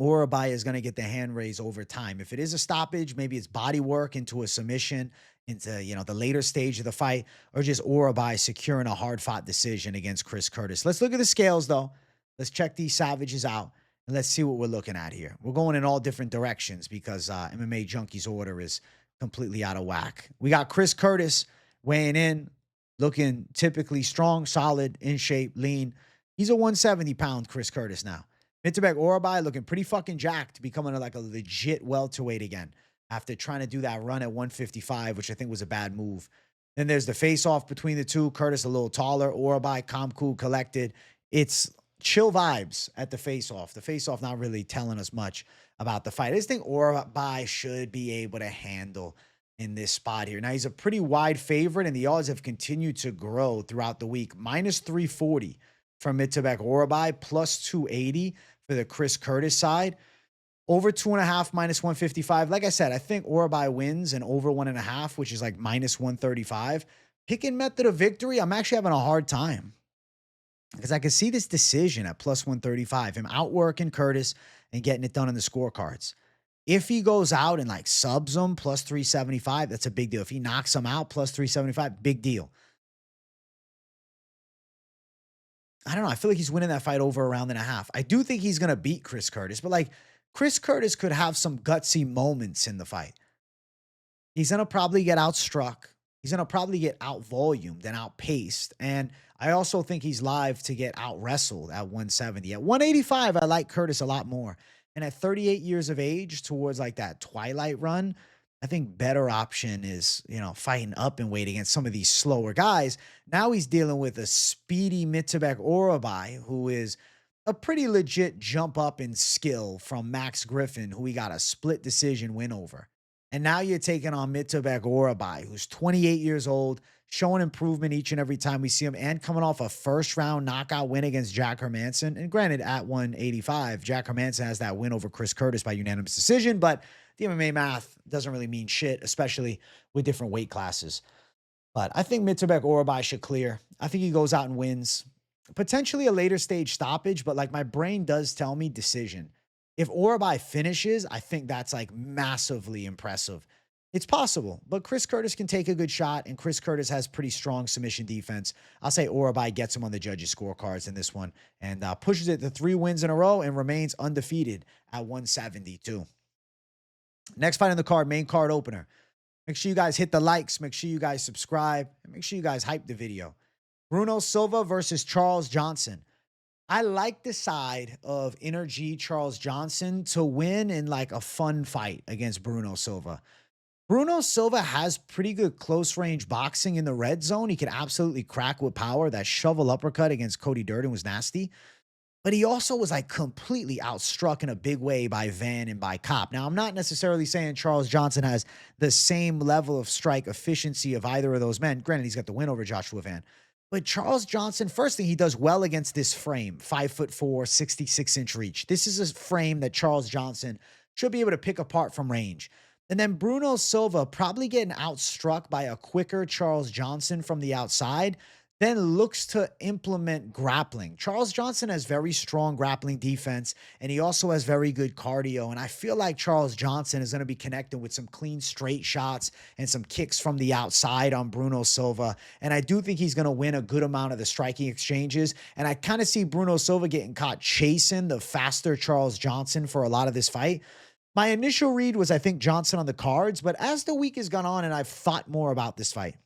Orolbai is going to get the hand raise over time. If it is a stoppage, maybe it's body work into a submission, into the later stage of the fight, or just Orolbai securing a hard-fought decision against Chris Curtis. Let's look at the scales, though. Let's check these savages out, and let's see what we're looking at here. We're going in all different directions because MMA Junkie's order is completely out of whack. We got Chris Curtis weighing in, looking typically strong, solid, in shape, lean. He's a 170-pound Chris Curtis now. Mitabek Orolbai looking pretty fucking jacked, becoming like a legit welterweight again after trying to do that run at 155, which I think was a bad move. Then there's the face-off between the two. Curtis a little taller. Orolbai, calm, cool, collected. It's chill vibes at the face-off. The face-off not really telling us much about the fight. I just think Orolbai should be able to handle in this spot here. Now, he's a pretty wide favorite, and the odds have continued to grow throughout the week. Minus 340 from Mitabek Orolbai, plus 280 for the Chris Curtis side. Over 2.5, minus 155. Like I said, I think Orolbai wins and over 1.5, which is like minus 135. Picking method of victory, I'm actually having a hard time because I can see this decision at plus 135. Him outworking Curtis and getting it done in the scorecards. If he goes out and like subs him, plus 375, that's a big deal. If he knocks him out, plus 375, big deal. I don't know. I feel like he's winning that fight over a round and a half. I do think he's going to beat Chris Curtis, but like Chris Curtis could have some gutsy moments in the fight. He's going to probably get outstruck. He's going to probably get out-volumed and outpaced. And I also think he's live to get out-wrestled at 170. At 185, I like Curtis a lot more. And at 38 years of age, towards like that twilight run, I think better option is, fighting up and weight against some of these slower guys. Now he's dealing with a speedy Mitabek Orolbai, who is a pretty legit jump up in skill from Max Griffin, who he got a split decision win over. And now you're taking on Mitabek Orolbai, who's 28 years old, showing improvement each and every time we see him, and coming off a first round knockout win against Jack Hermanson. And granted, at 185, Jack Hermanson has that win over Chris Curtis by unanimous decision, but the MMA math doesn't really mean shit, especially with different weight classes. But I think Mitabek Orolbai should clear. I think he goes out and wins. Potentially a later stage stoppage, but like my brain does tell me decision. If Orolbai finishes, I think that's like massively impressive. It's possible, but Chris Curtis can take a good shot, and Chris Curtis has pretty strong submission defense. I'll say Orolbai gets him on the judges' scorecards in this one and pushes it to 3 wins in a row and remains undefeated at 172. Next fight on the card, main card opener. Make sure you guys hit the likes. Make sure you guys subscribe. And make sure you guys hype the video. Bruno Silva versus Charles Johnson. I like the side of Inner G Charles Johnson to win in like a fun fight against Bruno Silva. Bruno Silva has pretty good close range boxing in the red zone. He can absolutely crack with power. That shovel uppercut against Cody Durden was nasty. But he also was like completely outstruck in a big way by Van and by Kopp. Now, I'm not necessarily saying Charles Johnson has the same level of strike efficiency of either of those men. Granted, he's got the win over Joshua Van. But Charles Johnson, first thing, he does well against this frame, 5'4", 66-inch reach. This is a frame that Charles Johnson should be able to pick apart from range. And then Bruno Silva probably getting outstruck by a quicker Charles Johnson from the outside, then looks to implement grappling. Charles Johnson has very strong grappling defense, and he also has very good cardio. And I feel like Charles Johnson is going to be connecting with some clean, straight shots and some kicks from the outside on Bruno Silva. And I do think he's going to win a good amount of the striking exchanges. And I kind of see Bruno Silva getting caught chasing the faster Charles Johnson for a lot of this fight. My initial read was, I think, Johnson on the cards, but as the week has gone on and I've thought more about this fight,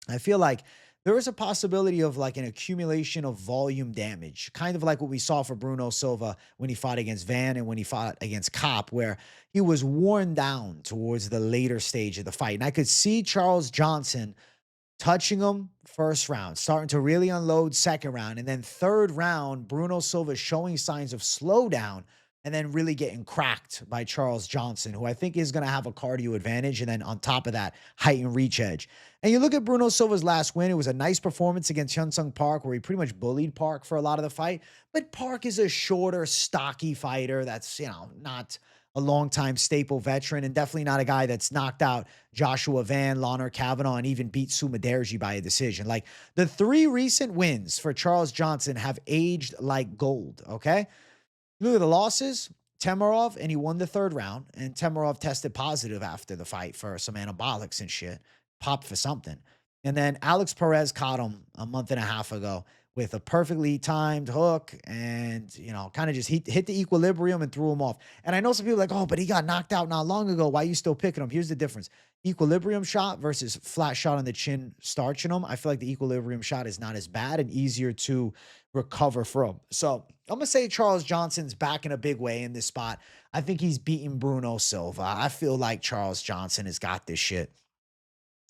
I feel like there is a possibility of like an accumulation of volume damage, kind of like what we saw for Bruno Silva when he fought against Van and when he fought against Kopp, where he was worn down towards the later stage of the fight. And I could see Charles Johnson touching him first round, starting to really unload second round, and then third round, Bruno Silva showing signs of slowdown and then really getting cracked by Charles Johnson, who I think is going to have a cardio advantage. And then on top of that, height and reach edge. And you look at Bruno Silva's last win, it was a nice performance against Hyun-Sung Park, where he pretty much bullied Park for a lot of the fight. But Park is a shorter, stocky fighter that's, not a longtime staple veteran, and definitely not a guy that's knocked out Joshua Van, Lawner Kavanaugh, and even beat Sumaderji by a decision. Like, the 3 recent wins for Charles Johnson have aged like gold, okay? Look at the losses. Temerov, and he won the 3rd round, and Temerov tested positive after the fight for some anabolics and shit. Popped for something. And then Alex Perez caught him a month and a half ago with a perfectly timed hook and, kind of just hit the equilibrium and threw him off. And I know some people are like, oh, but he got knocked out not long ago. Why are you still picking him? Here's the difference. Equilibrium shot versus flat shot on the chin starching him. I feel like the equilibrium shot is not as bad and easier to recover from. So I'm going to say Charles Johnson's back in a big way in this spot. I think he's beating Bruno Silva. I feel like Charles Johnson has got this shit.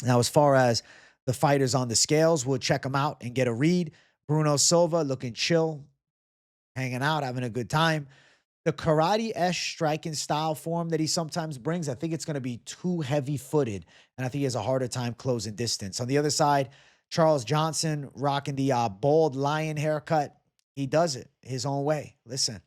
Now, as far as the fighters on the scales, we'll check them out and get a read. Bruno Silva looking chill, hanging out, having a good time. The karate-esque striking style form that he sometimes brings, I think it's going to be too heavy-footed, and I think he has a harder time closing distance. On the other side, Charles Johnson rocking the bald lion haircut. He does it his own way. Listen,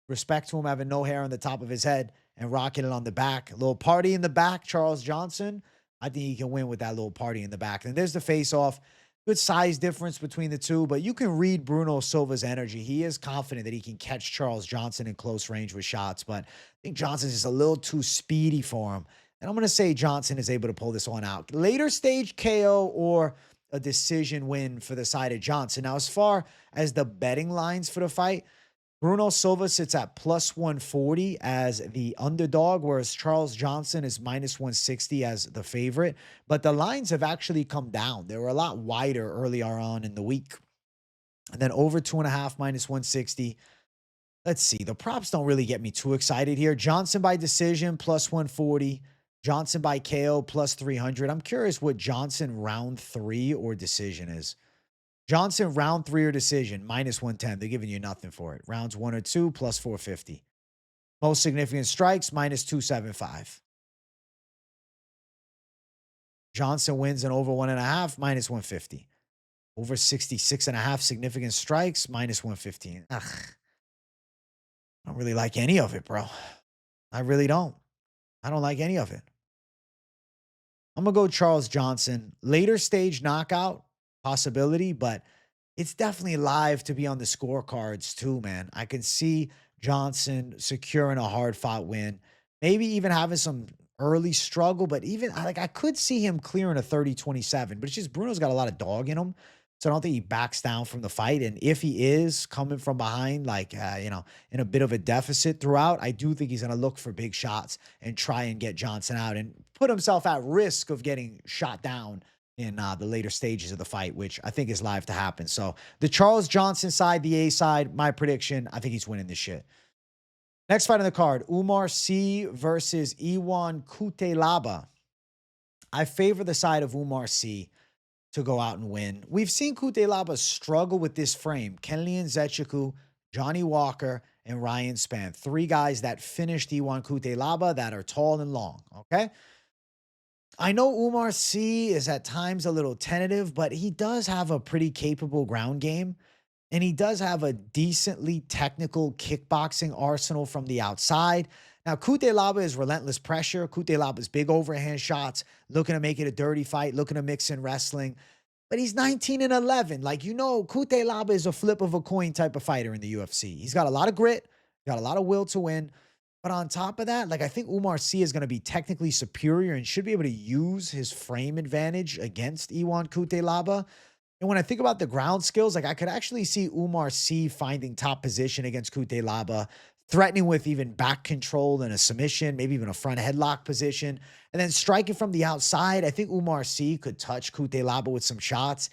respect to him having no hair on the top of his head and rocking it on the back. A little party in the back, Charles Johnson. I think he can win with that little party in the back. And there's the face-off. Good size difference between the two, but you can read Bruno Silva's energy. He is confident that he can catch Charles Johnson in close range with shots, but I think Johnson's just a little too speedy for him. And I'm going to say Johnson is able to pull this one out. Later stage KO or a decision win for the side of Johnson. Now, as far as the betting lines for the fight, Bruno Silva sits at plus 140 as the underdog, whereas Charles Johnson is minus 160 as the favorite. But the lines have actually come down. They were a lot wider earlier on in the week. And then over 2.5 minus 160. Let's see. The props don't really get me too excited here. Johnson by decision plus 140. Johnson by KO plus 300. I'm curious what Johnson round 3 or decision is. Johnson round 3 or decision, minus 110. They're giving you nothing for it. Rounds 1 or 2, plus 450. Most significant strikes, minus 275. Johnson wins an over 1.5, minus 150. Over 66.5 significant strikes, minus 115. Ugh. I don't really like any of it, bro. I really don't. I don't like any of it. I'm going to go Charles Johnson. Later stage knockout, possibility, but it's definitely live to be on the scorecards too, man. I can see Johnson securing a hard-fought win, maybe even having some early struggle, but even like I could see him clearing a 30-27, but it's just Bruno's got a lot of dog in him. So I don't think he backs down from the fight. And if he is coming from behind, like, in a bit of a deficit throughout, I do think he's going to look for big shots and try and get Johnson out and put himself at risk of getting shot down in the later stages of the fight, which I think is live to happen. So the Charles Johnson side, the A side, my prediction, I think he's winning this shit. Next fight on the card, Oumar Sy versus Iwan Cutelaba. I favor the side of Oumar Sy to go out and win. We've seen Cutelaba struggle with this frame. Kenley Nzechukwu, Johnny Walker, and Ryan Spann. 3 guys that finished Iwan Cutelaba that are tall and long, okay? I know Oumar Sy is at times a little tentative, but he does have a pretty capable ground game. And he does have a decently technical kickboxing arsenal from the outside. Now, Cutelaba is relentless pressure. Cutelaba's big overhand shots, looking to make it a dirty fight, looking to mix in wrestling. But he's 19-11. Like, Cutelaba is a flip of a coin type of fighter in the UFC. He's got a lot of grit, got a lot of will to win. But on top of that, like, I think Oumar Sy is going to be technically superior and should be able to use his frame advantage against Iwan Cutelaba. And when I think about the ground skills, like I could actually see Oumar Sy finding top position against Cutelaba, threatening with even back control and a submission, maybe even a front headlock position, and then striking from the outside. I think Oumar Sy could touch Cutelaba with some shots.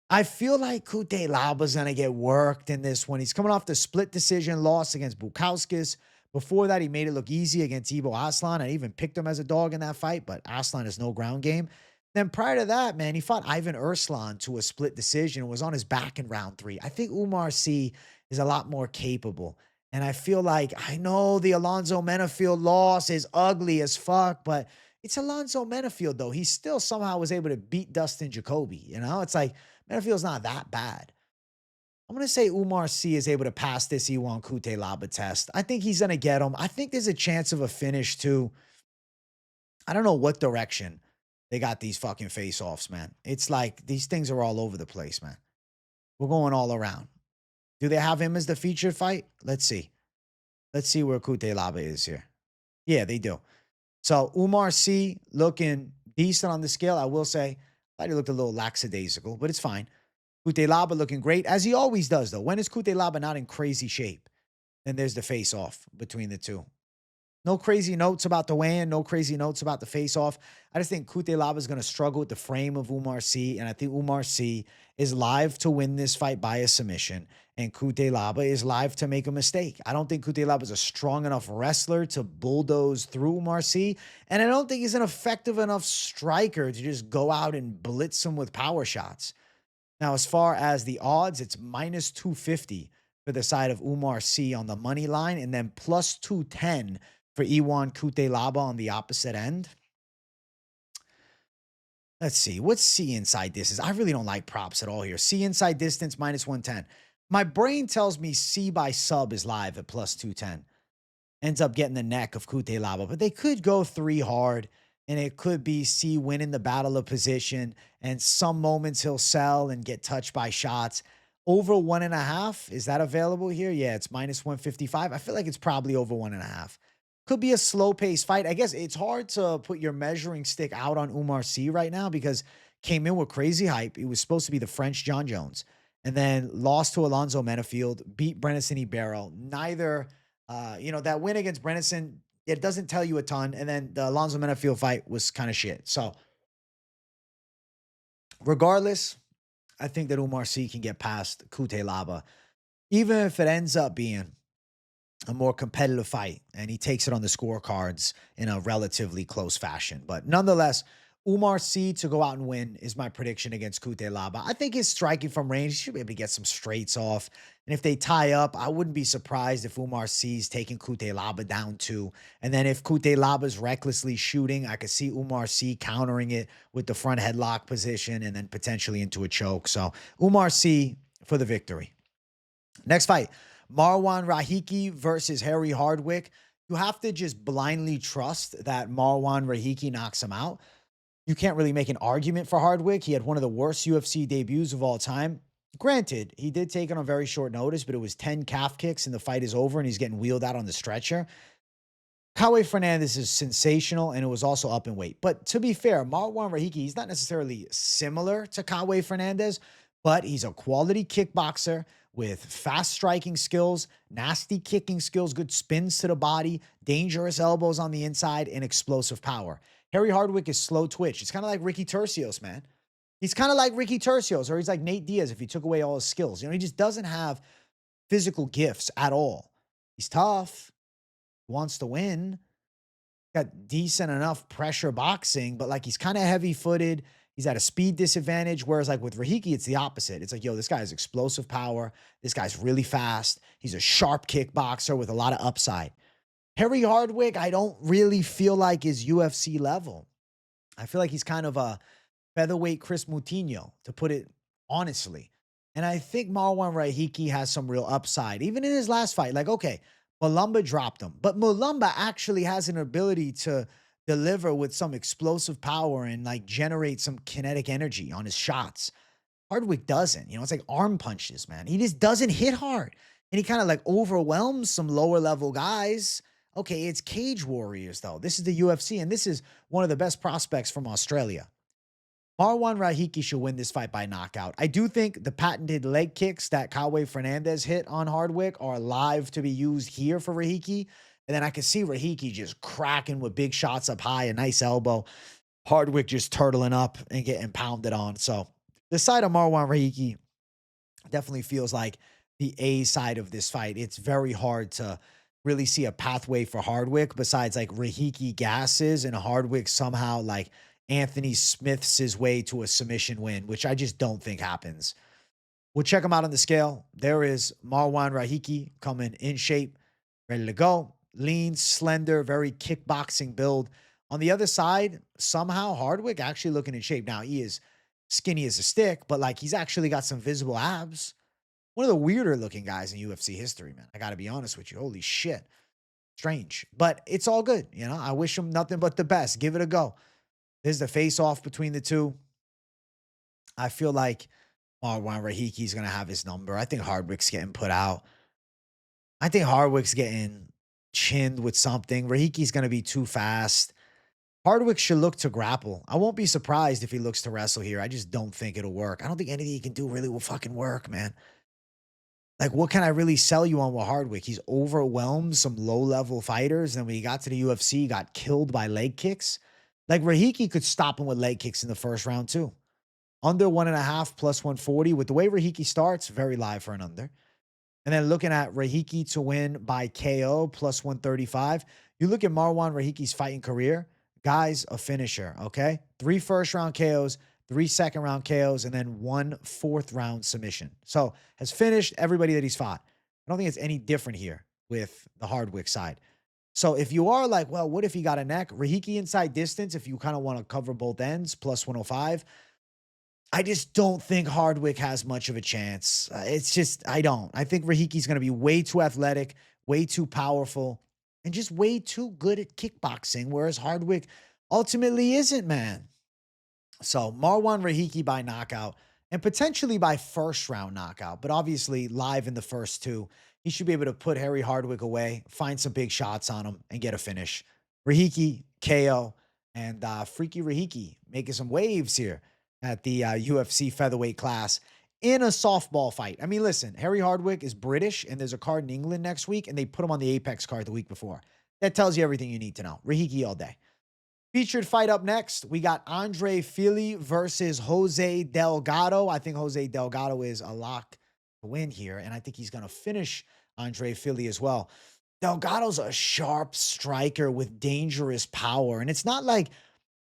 I feel like Cutelaba's going to get worked in this one. He's coming off the split decision loss against Bukauskas. Before that, he made it look easy against Ivo Aslan. I even picked him as a dog in that fight, but Aslan has no ground game. Then prior to that, man, he fought Ivan Erslan to a split decision and was on his back in round 3. I think Oumar Sy is a lot more capable. And I feel like, I know the Alonzo Menafield loss is ugly as fuck, but it's Alonzo Menafield, though. He still somehow was able to beat Dustin Jacoby. It's like, Menafield's not that bad. I'm going to say Oumar Sy is able to pass this Iwan Cutelaba test. I think he's going to get him. I think there's a chance of a finish, too. I don't know what direction they got these fucking face-offs, man. It's like these things are all over the place, man. We're going all around. Do they have him as the featured fight? Let's see. Let's see where Cutelaba is here. Yeah, they do. So Oumar Sy looking decent on the scale. I will say, I thought he looked a little lackadaisical, but it's fine. Cutelaba looking great, as he always does, though. When is Cutelaba not in crazy shape? Then there's the face-off between the two. No crazy notes about the weigh-in, no crazy notes about the face-off. I just think Cutelaba is going to struggle with the frame of Oumar Sy, and I think Oumar Sy is live to win this fight by a submission, and Cutelaba is live to make a mistake. I don't think Cutelaba is a strong enough wrestler to bulldoze through Oumar Sy, and I don't think he's an effective enough striker to just go out and blitz him with power shots. Now, as far as the odds, it's minus 250 for the side of Oumar Sy on the money line, and then plus 210 for Iwan Cutelaba on the opposite end. Let's see. What's C inside distance? I really don't like props at all here. C inside distance, minus 110. My brain tells me C by sub is live at plus 210. Ends up getting the neck of Cutelaba. But they could go 3 hard, and it could be C winning the battle of position, and some moments he'll sell and get touched by shots. Over 1.5, is that available here? Yeah, it's minus 155. I feel like it's probably over 1.5. Could be a slow-paced fight. I guess it's hard to put your measuring stick out on Oumar Sy right now because came in with crazy hype. He was supposed to be the French John Jones. And then lost to Alonzo Menafield, beat Brenison Ibero. Neither, that win against Brenison, it doesn't tell you a ton. And then the Alonzo Menafield fight was kind of shit. So regardless, I think that Oumar Sy can get past Cutelaba, even if it ends up being a more competitive fight, and he takes it on the scorecards in a relatively close fashion. But nonetheless, Oumar Sy to go out and win is my prediction against Cutelaba. I think his striking from range, he should be able to get some straights off. And if they tie up, I wouldn't be surprised if Oumar Sy's taking Cutelaba down too. And then if Cutelaba's recklessly shooting, I could see Oumar Sy countering it with the front headlock position and then potentially into a choke. So Oumar Sy for the victory. Next fight, Marwan Rahiki versus Harry Hardwick. You have to just blindly trust that Marwan Rahiki knocks him out. You can't really make an argument for Hardwick. He had one of the worst UFC debuts of all time. Granted, he did take it on very short notice, but it was 10 calf kicks and the fight is over and he's getting wheeled out on the stretcher. Kawe Fernandez is sensational, and it was also up in weight. But to be fair, Marwan Rahiki, he's not necessarily similar to Kawe Fernandez, but he's a quality kickboxer with fast striking skills, nasty kicking skills, good spins to the body, dangerous elbows on the inside, and explosive power. Harry Hardwick is slow twitch. It's kind of like Ricky Tercios, man. He's kind of like Ricky Tercios, or he's like Nate Diaz if you took away all his skills. You know, he just doesn't have physical gifts at all. He's tough, wants to win, got decent enough pressure boxing, but like he's kind of heavy footed. He's at a speed disadvantage. Whereas like with Rahiki, it's the opposite. It's like, yo, this guy has explosive power. This guy's really fast. He's a sharp kickboxer with a lot of upside. Harry Hardwick, I don't really feel like is UFC level. I feel like he's kind of a featherweight Chris Moutinho, to put it honestly. And I think Marwan Rahiki has some real upside. Even in his last fight, like, okay, Mulumba dropped him, but Mulumba actually has an ability to deliver with some explosive power and like generate some kinetic energy on his shots. Hardwick doesn't, you know, it's like arm punches, man. He just doesn't hit hard. And he kind of like overwhelms some lower level guys. Okay, it's Cage Warriors though. This is the UFC, and this is one of the best prospects from Australia. Marwan Rahiki should win this fight by knockout. I do think the patented leg kicks that Kawe Fernandez hit on Hardwick are live to be used here for Rahiki. And then I can see Rahiki just cracking with big shots up high, a nice elbow. Hardwick just turtling up and getting pounded on. So the side of Marwan Rahiki definitely feels like the A side of this fight. It's very hard to really see a pathway for Hardwick besides like Rahiki gasses and Hardwick somehow like Anthony Smith's his way to a submission win, which I just don't think happens. We'll check him out on the scale. There is Marwan Rahiki coming in shape, ready to go. Lean, slender, very kickboxing build. On the other side, somehow Hardwick actually looking in shape. Now, he is skinny as a stick, but like he's actually got some visible abs. One of the weirder looking guys in UFC history, man. I got to be honest with you. Holy shit. Strange, but it's all good. You know, I wish him nothing but the best. Give it a go. There's the face-off between the two. I feel like Marwan Rahiki's going to have his number. I think Hardwick's getting put out. I think Hardwick's getting chinned with something. Rahiki's going to be too fast. Hardwick should look to grapple. I won't be surprised if he looks to wrestle here. I just don't think it'll work. I don't think anything he can do really will fucking work, man. Like, what can I really sell you on with Hardwick? He's overwhelmed some low-level fighters, and when he got to the UFC, he got killed by leg kicks. Like, Rahiki could stop him with leg kicks in the first round, too. Under 1.5 plus 140. With the way Rahiki starts, very live for an under. And then looking at Rahiki to win by KO plus 135. You look at Marwan Rahiki's fighting career. Guy's a finisher, okay? 3 first-round KOs, 3 second-round KOs, and then 1 fourth-round submission. So has finished everybody that he's fought. I don't think it's any different here with the Hardwick side. So if you are like, well, what if he got a neck? Rahiki inside distance, if you kind of want to cover both ends, plus 105. I just don't think Hardwick has much of a chance. It's just, I don't. I think Rahiki's going to be way too athletic, way too powerful, and just way too good at kickboxing, whereas Hardwick ultimately isn't, man. So Marwan Rahiki by knockout and potentially by first round knockout, but obviously live in the first 2. He should be able to put Harry Hardwick away, find some big shots on him, and get a finish. Rahiki, KO, and Freaky Rahiki making some waves here at the UFC featherweight class in a softball fight. I mean, listen, Harry Hardwick is British, and there's a card in England next week, and they put him on the Apex card the week before. That tells you everything you need to know. Rahiki all day. Featured fight up next, we got Andre Fili versus Jose Delgado. I think Jose Delgado is a lock to win here, and I think he's going to finish Andre Fili as well. Delgado's a sharp striker with dangerous power. And it's not like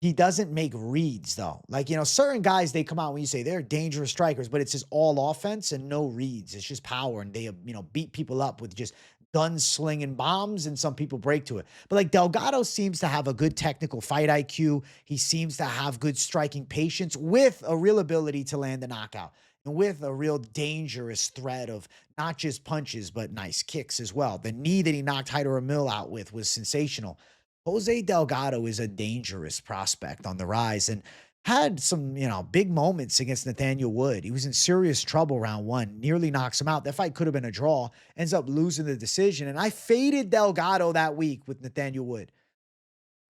he doesn't make reads, though. Like, certain guys, they come out when you say they're dangerous strikers, but it's just all offense and no reads. It's just power. And they, beat people up with just gun-slinging bombs, and some people break to it. But like Delgado seems to have a good technical fight IQ. He seems to have good striking patience with a real ability to land a knockout and with a real dangerous threat of not just punches, but nice kicks as well. The knee that he knocked Hyder Emil out with was sensational. Jose Delgado is a dangerous prospect on the rise and had some, big moments against Nathaniel Wood. He was in serious trouble round one, nearly knocks him out. That fight could have been a draw, ends up losing the decision. And I faded Delgado that week with Nathaniel Wood.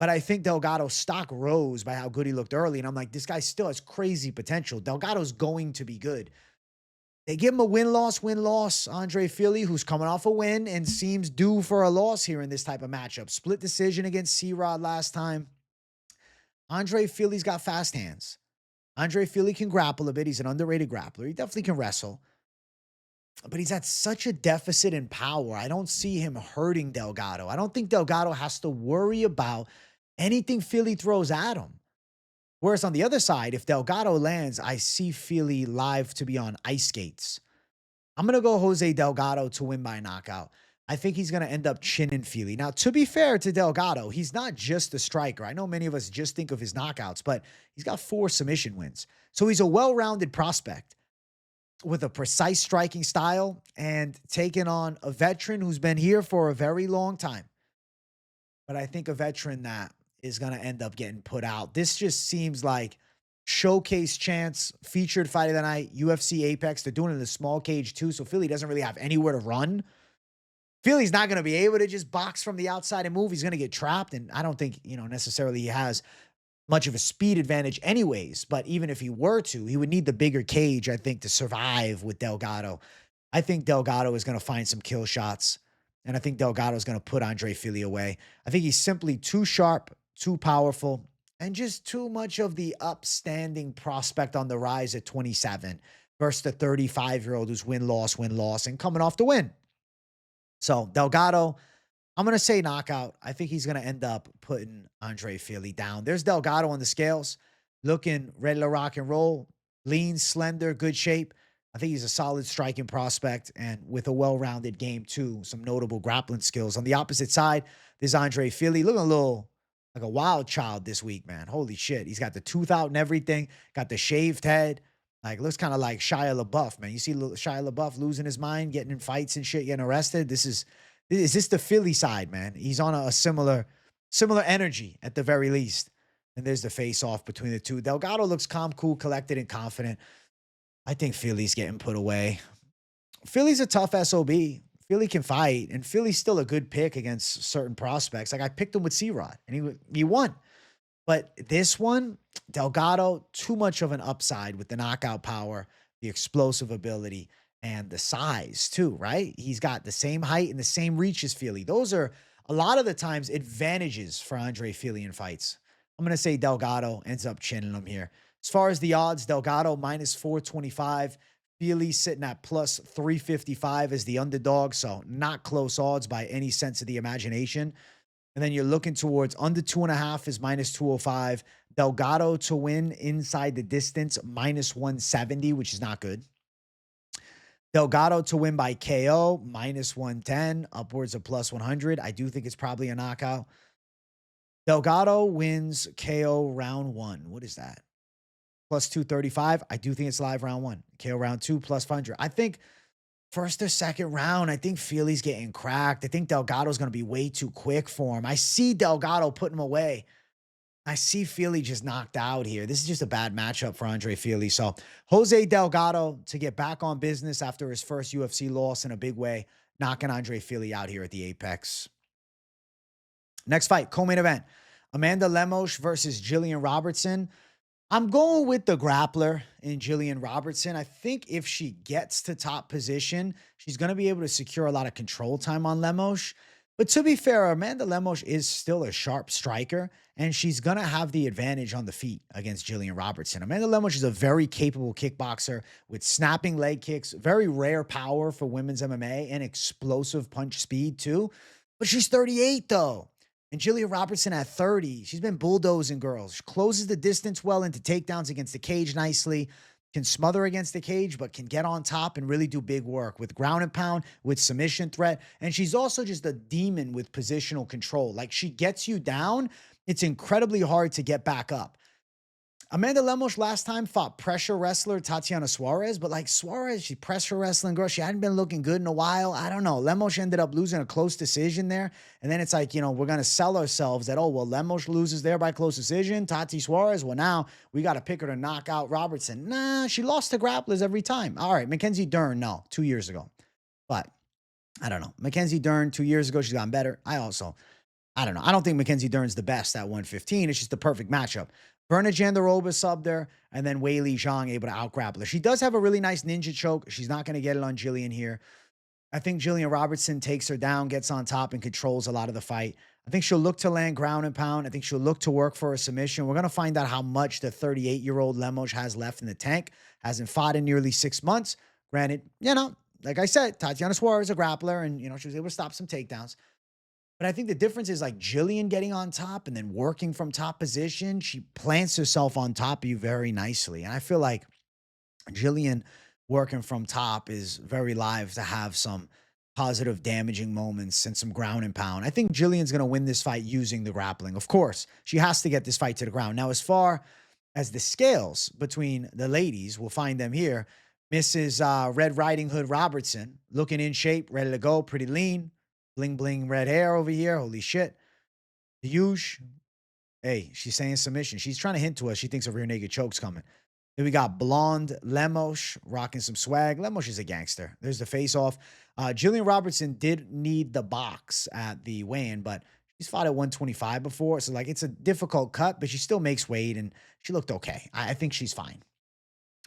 But I think Delgado's stock rose by how good he looked early. And I'm like, this guy still has crazy potential. Delgado's going to be good. They give him a win-loss. Andre Fili, who's coming off a win and seems due for a loss here in this type of matchup. Split decision against C-Rod last time. Andre Fili's got fast hands. Andre Fili can grapple a bit. He's an underrated grappler. He definitely can wrestle. But he's at such a deficit in power. I don't see him hurting Delgado. I don't think Delgado has to worry about anything Fili throws at him. Whereas on the other side, if Delgado lands, I see Fili live to be on ice skates. I'm going to go Jose Delgado to win by knockout. I think he's going to end up chinning Fili. Now, to be fair to Delgado, he's not just a striker. I know many of us just think of his knockouts, but he's got 4 submission wins. So he's a well-rounded prospect with a precise striking style and taking on a veteran who's been here for a very long time. But I think a veteran that is going to end up getting put out. This just seems like showcase chance, featured fight of the night, UFC Apex. They're doing it in the small cage too, so Fili doesn't really have anywhere to run. Fili's not going to be able to just box from the outside and move. He's going to get trapped, and I don't think, necessarily he has much of a speed advantage anyways, but even if he were to, he would need the bigger cage, I think, to survive with Delgado. I think Delgado is going to find some kill shots, and I think Delgado is going to put Andre Fili away. I think he's simply too sharp, too powerful, and just too much of the upstanding prospect on the rise at 27 versus the 35-year-old who's win-loss, and coming off the win. So Delgado, I'm going to say knockout. I think he's going to end up putting Andre Fili down. There's Delgado on the scales, looking ready to rock and roll, lean, slender, good shape. I think he's a solid striking prospect and with a well-rounded game too, some notable grappling skills. On the opposite side, there's Andre Fili, looking a little like a wild child this week, man. Holy shit. He's got the tooth out and everything, got the shaved head. Like, looks kind of like Shia LaBeouf, man. You see Shia LaBeouf losing his mind, getting in fights and shit, getting arrested. Is this the Fili side, man? He's on a similar energy at the very least. And there's the face-off between the two. Delgado looks calm, cool, collected, and confident. I think Fili's getting put away. Fili's a tough SOB. Fili can fight, and Fili's still a good pick against certain prospects. Like, I picked him with C-Rod, and he won. But this one, Delgado, too much of an upside with the knockout power, the explosive ability, and the size too, right? He's got the same height and the same reach as Fili. Those are a lot of the times advantages for Andre Fili in fights. I'm going to say Delgado ends up chinning him here. As far as the odds, Delgado minus 425. Fili sitting at plus 355 as the underdog, so not close odds by any sense of the imagination. And then you're looking towards under 2.5 is minus 205. Delgado to win inside the distance, minus 170, which is not good. Delgado to win by KO, minus 110, upwards of plus 100. I do think it's probably a knockout. Delgado wins KO round 1. What is that? Plus 235. I do think it's live round 1. KO round 2, plus 100. I think first or second round, I think Fili's getting cracked. I think Delgado's going to be way too quick for him. I see Delgado putting him away. I see Fili just knocked out here. This is just a bad matchup for Andre Fili. So Jose Delgado to get back on business after his first UFC loss in a big way, knocking Andre Fili out here at the Apex. Next fight, co-main event. Amanda Lemos versus Jillian Robertson. I'm going with the grappler in Jillian Robertson. I think if she gets to top position, she's going to be able to secure a lot of control time on Lemos. But to be fair, Amanda Lemos is still a sharp striker, and she's going to have the advantage on the feet against Jillian Robertson. Amanda Lemos is a very capable kickboxer with snapping leg kicks, very rare power for women's MMA, and explosive punch speed too. But she's 38 though. And Julia Robertson at 30, she's been bulldozing girls. She closes the distance well into takedowns against the cage nicely, can smother against the cage, but can get on top and really do big work with ground and pound, with submission threat. And she's also just a demon with positional control. Like, she gets you down, it's incredibly hard to get back up. Amanda Lemos last time fought pressure wrestler Tatiana Suarez, but like Suarez, she pressure wrestling girl. She hadn't been looking good in a while. I don't know. Lemos ended up losing a close decision there. And then it's like, you know, we're going to sell ourselves that, oh, well, Lemos loses there by close decision. Tati Suarez, well, now we got to pick her to knock out Robertson. Nah, she lost to grapplers every time. All right, Mackenzie Dern, no, 2 years ago. But I don't know. Mackenzie Dern, 2 years ago, she's gotten better. I don't know. I don't think Mackenzie Dern's the best at 115. It's just the perfect matchup. Berna Jandaroba subbed there, and then Weili Zhang able to out-grapple her. She does have a really nice ninja choke. She's not going to get it on Jillian here. I think Jillian Robertson takes her down, gets on top, and controls a lot of the fight. I think she'll look to land ground and pound. I think she'll look to work for a submission. We're going to find out how much the 38-year-old Lemos has left in the tank. Hasn't fought in nearly 6 months. Granted, you know, like I said, Tatiana Suarez is a grappler, and, you know, she was able to stop some takedowns. But I think the difference is like Jillian getting on top and then working from top position. She plants herself on top of you very nicely. And I feel like Jillian working from top is very live to have some positive damaging moments and some ground and pound. I think Jillian's going to win this fight using the grappling. Of course, she has to get this fight to the ground. Now, as far as the scales between the ladies, we'll find them here. Mrs. Red Riding Hood Robertson, looking in shape, ready to go, pretty lean. Bling, bling, red hair over here. Holy shit. The Hughes. Hey, she's saying submission. She's trying to hint to us. She thinks a rear naked choke's coming. Then we got blonde Lemos rocking some swag. Lemos is a gangster. There's the face off. Jillian Robertson did need the box at the weigh-in, but she's fought at 125 before. So, like, it's a difficult cut, but she still makes weight, and she looked okay. I think she's fine.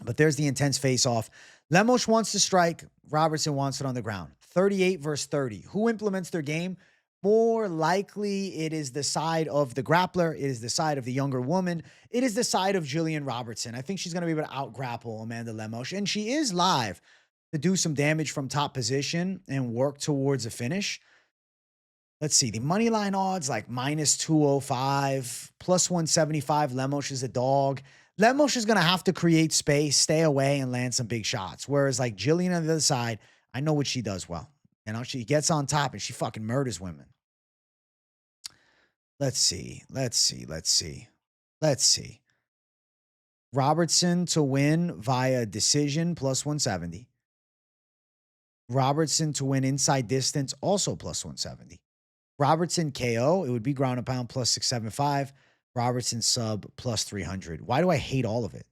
But there's the intense face off. Lemos wants to strike. Robertson wants it on the ground. 38 versus 30. Who implements their game? More likely, it is the side of the grappler. It is the side of the younger woman. It is the side of Jillian Robertson. I think she's going to be able to out-grapple Amanda Lemos. And she is live to do some damage from top position and work towards a finish. Let's see. The money line odds, like minus 205, plus 175. Lemos is a dog. Lemos is going to have to create space, stay away, and land some big shots. Whereas, like, Jillian on the other side, I know what she does well. You know, she gets on top and she fucking murders women. Let's see. Robertson to win via decision, plus 170. Robertson to win inside distance, also plus 170. Robertson KO, it would be ground and pound, plus 675. Robertson sub, plus 300. Why do I hate all of it?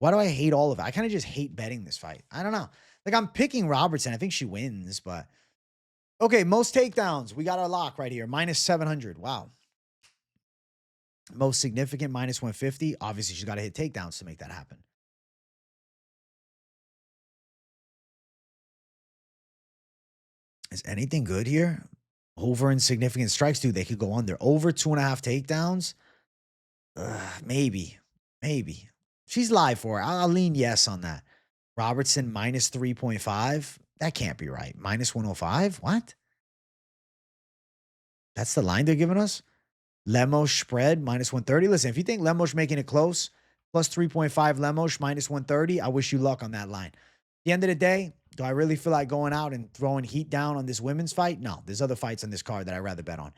I kind of just hate betting this fight. I don't know. Like, I'm picking Robertson. I think she wins, but okay. Most takedowns. We got our lock right here. Minus 700. Wow. Most significant, minus 150. Obviously, she's got to hit takedowns to make that happen. Is anything good here? Over insignificant strikes, dude. They could go under. Over 2.5 takedowns. Maybe. She's live for it. I'll lean yes on that. Robertson minus 3.5. That can't be right. Minus 105. What? That's the line they're giving us. Lemos spread minus 130. Listen, if you think Lemos making it close, plus 3.5 Lemos minus 130, I wish you luck on that line. At the end of the day, do I really feel like going out and throwing heat down on this women's fight? No, there's other fights on this card that I'd rather bet on.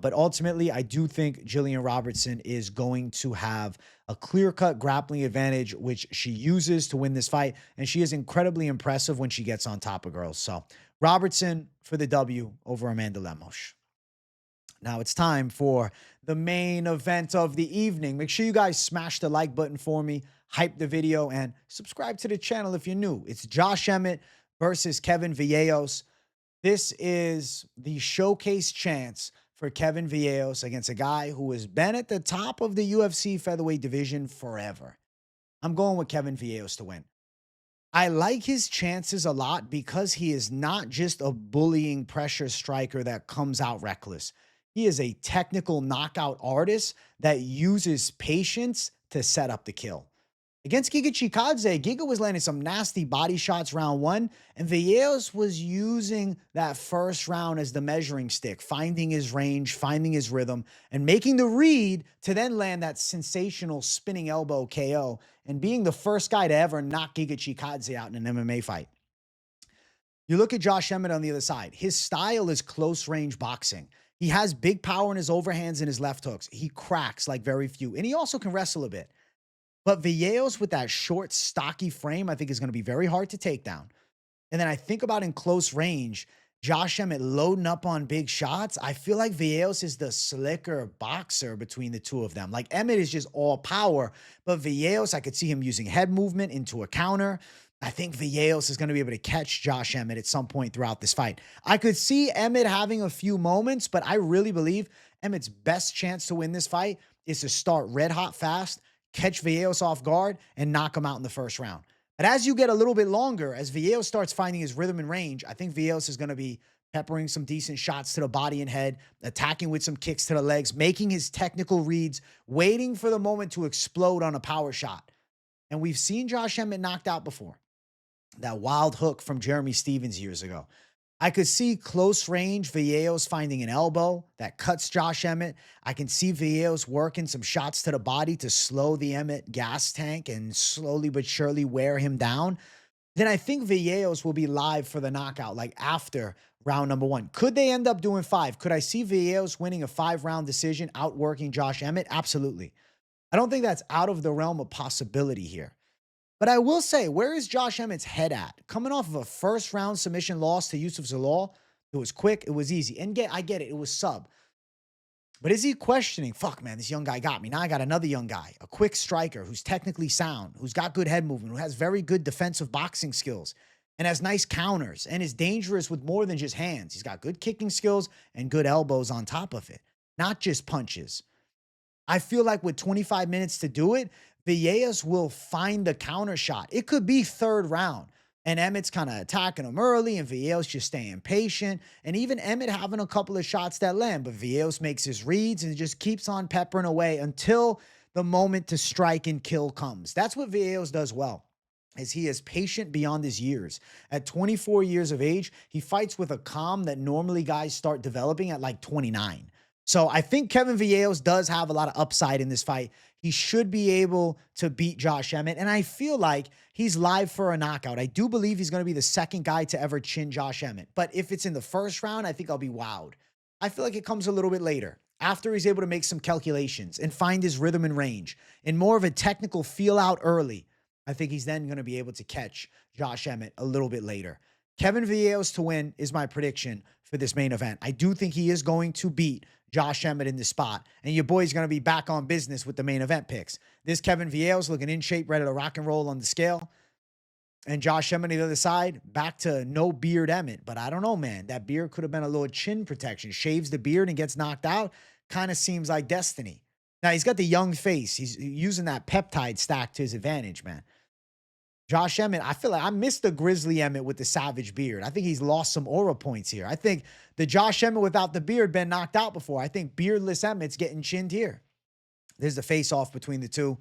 But ultimately, I do think Jillian Robertson is going to have a clear-cut grappling advantage, which she uses to win this fight. And she is incredibly impressive when she gets on top of girls. So Robertson for the W over Amanda Lemos. Now it's time for the main event of the evening. Make sure you guys smash the like button for me, hype the video, and subscribe to the channel if you're new. It's Josh Emmett versus Kevin Vallejos. This is the showcase chance for Kevin Vallejos against a guy who has been at the top of the UFC featherweight division forever. I'm going with Kevin Vallejos to win. I like his chances a lot because he is not just a bullying pressure striker that comes out reckless. He is a technical knockout artist that uses patience to set up the kill. Against Giga Chikadze, Giga was landing some nasty body shots round one, and Vallejos was using that first round as the measuring stick, finding his range, finding his rhythm, and making the read to then land that sensational spinning elbow KO and being the first guy to ever knock Giga Chikadze out in an MMA fight. You look at Josh Emmett on the other side. His style is close range boxing. He has big power in his overhands and his left hooks. He cracks like very few, and he also can wrestle a bit. But Vallejos with that short, stocky frame, I think is going to be very hard to take down. And then I think about in close range, Josh Emmett loading up on big shots. I feel like Vallejos is the slicker boxer between the two of them. Like Emmett is just all power, but Vallejos, I could see him using head movement into a counter. I think Vallejos is going to be able to catch Josh Emmett at some point throughout this fight. I could see Emmett having a few moments, but I really believe Emmett's best chance to win this fight is to start red hot fast, catch Vallejos off guard, and knock him out in the first round. But as you get a little bit longer, as Vallejos starts finding his rhythm and range, I think Vallejos is going to be peppering some decent shots to the body and head, attacking with some kicks to the legs, making his technical reads, waiting for the moment to explode on a power shot. And we've seen Josh Emmett knocked out before. That wild hook from Jeremy Stevens years ago. I could see close range Vallejos finding an elbow that cuts Josh Emmett. I can see Vallejos working some shots to the body to slow the Emmett gas tank and slowly but surely wear him down. Then I think Vallejos will be live for the knockout, like after round number one. Could they end up doing 5? Could I see Vallejos winning a 5-round decision, outworking Josh Emmett? Absolutely. I don't think that's out of the realm of possibility here. But I will say, where is Josh Emmett's head at? Coming off of a first-round submission loss to Yusuf Zalal, it was quick, it was easy. And I get it, it was sub. But is he questioning, fuck, man, this young guy got me. Now I got another young guy, a quick striker who's technically sound, who's got good head movement, who has very good defensive boxing skills, and has nice counters, and is dangerous with more than just hands. He's got good kicking skills and good elbows on top of it, not just punches. I feel like with 25 minutes to do it, Vallejos will find the counter shot. It could be third round, and Emmett's kind of attacking him early, and Vallejos just staying patient, and even Emmett having a couple of shots that land, but Vallejos makes his reads and just keeps on peppering away until the moment to strike and kill comes. That's what Vallejos does well, is he is patient beyond his years. At 24 years of age, he fights with a calm that normally guys start developing at like 29. So I think Kevin Vallejos does have a lot of upside in this fight. He should be able to beat Josh Emmett, and I feel like he's live for a knockout. I do believe he's going to be the second guy to ever chin Josh Emmett. But if it's in the first round, I think I'll be wowed. I feel like it comes a little bit later, after he's able to make some calculations and find his rhythm and range, and more of a technical feel out early. I think he's then going to be able to catch Josh Emmett a little bit later. Kevin Vallejos to win is my prediction for this main event. I do think he is going to beat Josh Emmett in this spot, and your boy's going to be back on business with the main event picks. This Kevin Vallejos looking in shape, ready to rock and roll on the scale, and Josh Emmett on the other side, back to no beard Emmett. But I don't know, man. That beard could have been a little chin protection. Shaves the beard and gets knocked out. Kind of seems like destiny. Now, he's got the young face. He's using that peptide stack to his advantage, man. Josh Emmett, I feel like I missed the Grizzly Emmett with the savage beard. I think he's lost some aura points here. I think the Josh Emmett without the beard been knocked out before. I think beardless Emmett's getting chinned here. There's the face-off between the two.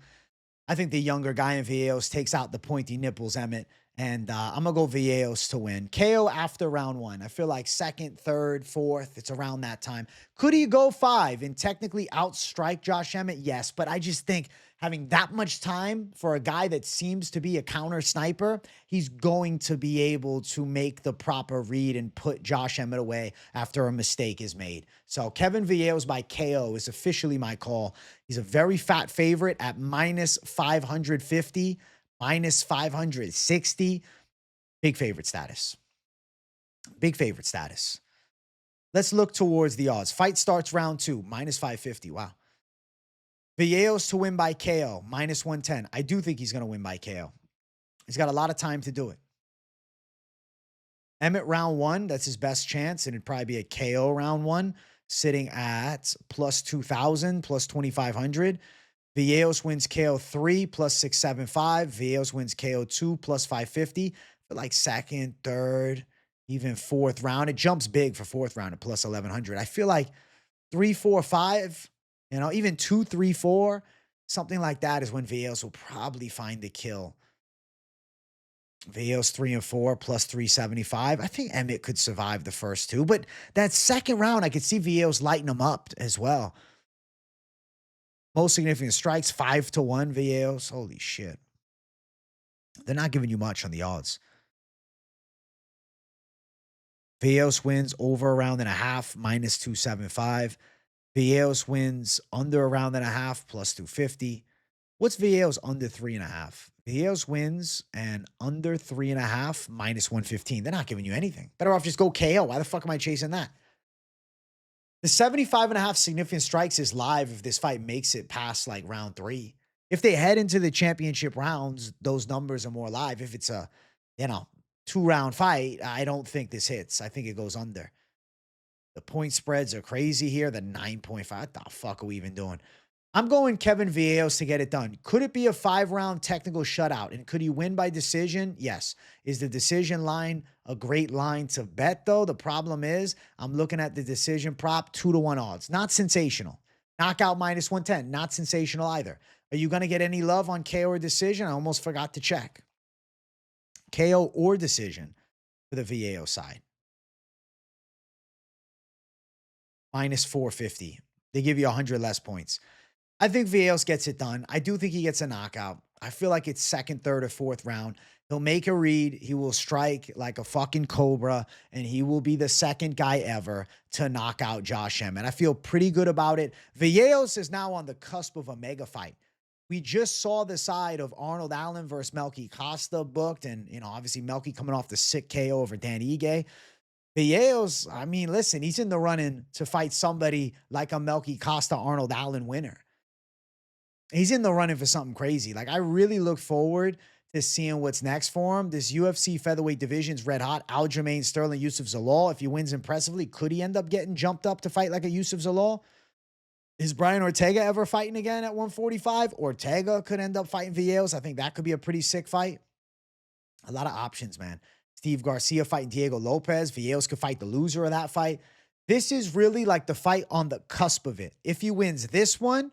I think the younger guy in Vallejos takes out the pointy nipples Emmett, and I'm going to go Vallejos to win. KO after round 1. I feel like second, third, fourth, it's around that time. Could he go 5 and technically outstrike Josh Emmett? Yes, but I just think having that much time for a guy that seems to be a counter sniper, he's going to be able to make the proper read and put Josh Emmett away after a mistake is made. So Kevin Vallejos by KO is officially my call. He's a very fat favorite at minus 550, minus 560. Big favorite status. Big favorite status. Let's look towards the odds. Fight starts round 2, minus 550. Wow. Vallejos to win by KO, minus 110. I do think he's going to win by KO. He's got a lot of time to do it. Emmett round 1, that's his best chance, and it'd probably be a KO round 1, sitting at plus 2,000, plus 2,500. Vallejos wins KO 3, plus 675. Vallejos wins KO 2, plus 550. For like second, third, even fourth round. It jumps big for fourth round at plus 1,100. I feel like 3, 4, 5... You know, even 2, 3, 4. Something like that is when Vallejos will probably find the kill. Vallejos 3 and 4 plus 375. I think Emmett could survive the first two, but that second round, I could see Vallejos lighting them up as well. Most significant strikes, 5-1 Vallejos. Holy shit. They're not giving you much on the odds. Vallejos wins over a round and a half, minus 275. Vallejos wins under a round and a half, plus 250. What's Vallejos under 3.5? Vallejos wins and under 3.5, minus 115. They're not giving you anything. Better off just go KO. Why the fuck am I chasing that? The 75.5 significant strikes is live if this fight makes it past like round 3. If they head into the championship rounds, those numbers are more live. If it's a, 2-round fight, I don't think this hits. I think it goes under. The point spreads are crazy here. The 9.5. What the fuck are we even doing? I'm going Kevin Vallejos to get it done. Could it be a 5-round technical shutout? And could he win by decision? Yes. Is the decision line a great line to bet, though? The problem is I'm looking at the decision prop, 2-1 odds. Not sensational. Knockout minus 110. Not sensational either. Are you going to get any love on KO or decision? I almost forgot to check. KO or decision for the Vallejos side. Minus 450. They give you 100 less points. I think Vallejos gets it done. I do think he gets a knockout. I feel like it's second, third, or fourth round. He'll make a read. He will strike like a fucking cobra, and he will be the second guy ever to knock out Josh Emmett. I feel pretty good about it. Vallejos is now on the cusp of a mega fight. We just saw the side of Arnold Allen versus Melky Costa booked, and obviously Melky coming off the sick KO over Dan Ige. Vallejos, I mean, listen, he's in the running to fight somebody like a Melky Costa Arnold Allen winner. He's in the running for something crazy. Like, I really look forward to seeing what's next for him. This UFC featherweight division's red hot. Aljamain Sterling, Yusuf Zalal. If he wins impressively, could he end up getting jumped up to fight like a Yusuf Zalal? Is Brian Ortega ever fighting again at 145? Ortega could end up fighting Vallejos. I think that could be a pretty sick fight. A lot of options, man. Steve Garcia fighting Diego Lopez. Vallejos could fight the loser of that fight. This is really like the fight on the cusp of it. If he wins this one,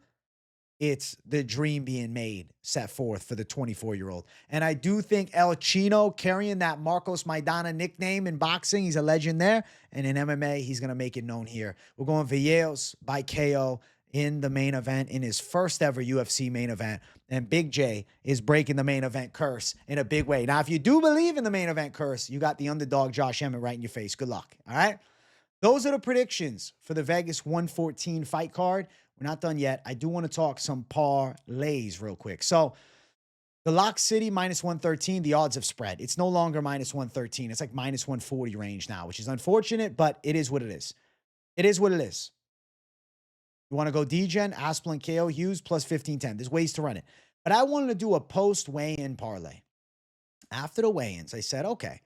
it's the dream being made, set forth for the 24-year-old. And I do think El Chino carrying that Marcos Maidana nickname in boxing, he's a legend there. And in MMA, he's going to make it known here. We're going Vallejos by KO in the main event, in his first ever UFC main event. And Big J is breaking the main event curse in a big way. Now, if you do believe in the main event curse, you got the underdog Josh Emmett right in your face. Good luck. All right? Those are the predictions for the Vegas 114 fight card. We're not done yet. I do want to talk some parlays real quick. So the Lock City minus 113, the odds have spread. It's no longer minus 113. It's like minus 140 range now, which is unfortunate, but it is what it is. It is what it is. You want to go DGen, Asplund, KO, Hughes, plus 1510. There's ways to run it. But I wanted to do a post-weigh-in parlay. After the weigh-ins, I said, okay,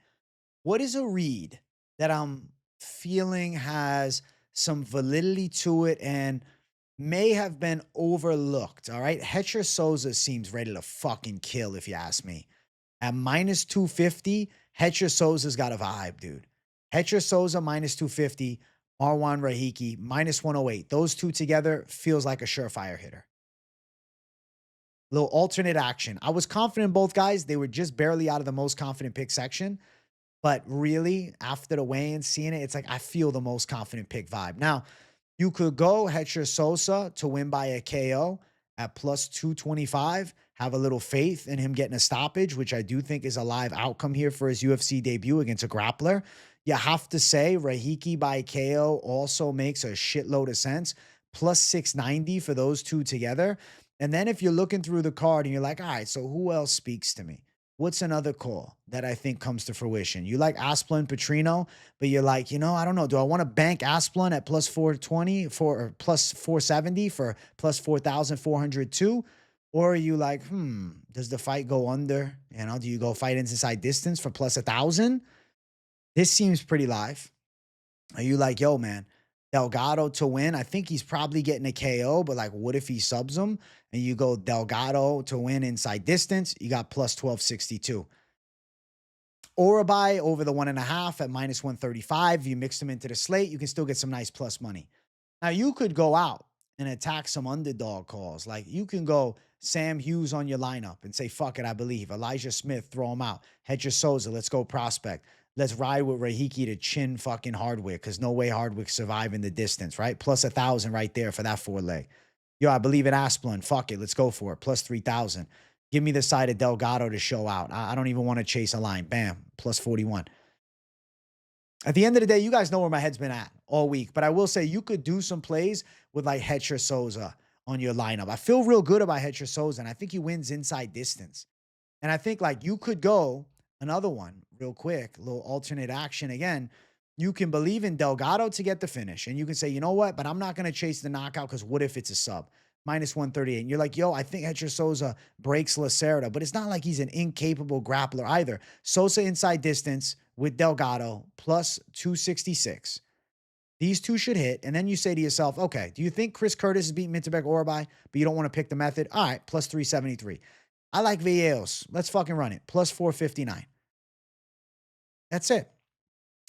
what is a read that I'm feeling has some validity to it and may have been overlooked, all right? Hecher Sousa seems ready to fucking kill, if you ask me. At minus 250, Hecher Sousa's got a vibe, dude. Hecher Sousa minus 250, Marwan Rahiki minus 108. Those two together feels like a surefire hitter. Little alternate action. I was confident in both guys. They were just barely out of the most confident pick section. But really, after the weigh-in, seeing it, it's like I feel the most confident pick vibe. Now, you could go Hecher Sousa to win by a KO at plus 225. Have a little faith in him getting a stoppage, which I do think is a live outcome here for his UFC debut against a grappler. You have to say Rahiki by KO also makes a shitload of sense. Plus 690 for those two together. And then if you're looking through the card and you're like, all right, so who else speaks to me? What's another call that I think comes to fruition? You like Asplund, Petrino, but you're like, I don't know. Do I want to bank Asplund at plus 420 or plus 470 for plus 4,402? Or are you like, does the fight go under? Do you go fight inside distance for plus 1,000? This seems pretty live. Are you like, yo, man, Delgado to win? I think he's probably getting a KO, but like, what if he subs him? And you go Delgado to win inside distance, you got plus 1262. Orolbai over the 1.5 at minus 135. You mix them into the slate, you can still get some nice plus money. Now, you could go out and attack some underdog calls. Like you can go Sam Hughes on your lineup and say, fuck it, I believe. Elijah Smith, throw him out. Hecher Sousa, let's go prospect. Let's ride with Rahiki to chin fucking Hardwick, because no way Hardwick survive in the distance, right? Plus 1,000 right there for that 4-leg. Yo, I believe in Asplund. Fuck it, let's go for it. Plus 3,000. Give me the side of Delgado to show out. I don't even want to chase a line. Bam, plus 41. At the end of the day, you guys know where my head's been at all week. But I will say you could do some plays with like Hecher Sousa on your lineup. I feel real good about Hecher Sousa, and I think he wins inside distance. And I think like you could go another one real quick, a little alternate action again. You can believe in Delgado to get the finish. And you can say, you know what? But I'm not going to chase the knockout because what if it's a sub? Minus 138. And you're like, yo, I think Hecher Sousa breaks Lacerda. But it's not like he's an incapable grappler either. Sosa inside distance with Delgado plus 266. These two should hit. And then you say to yourself, okay, do you think Chris Curtis is beating Mintabek Orolbai, but you don't want to pick the method? All right, plus 373. I like Vallejos. Let's fucking run it. Plus 459. That's it.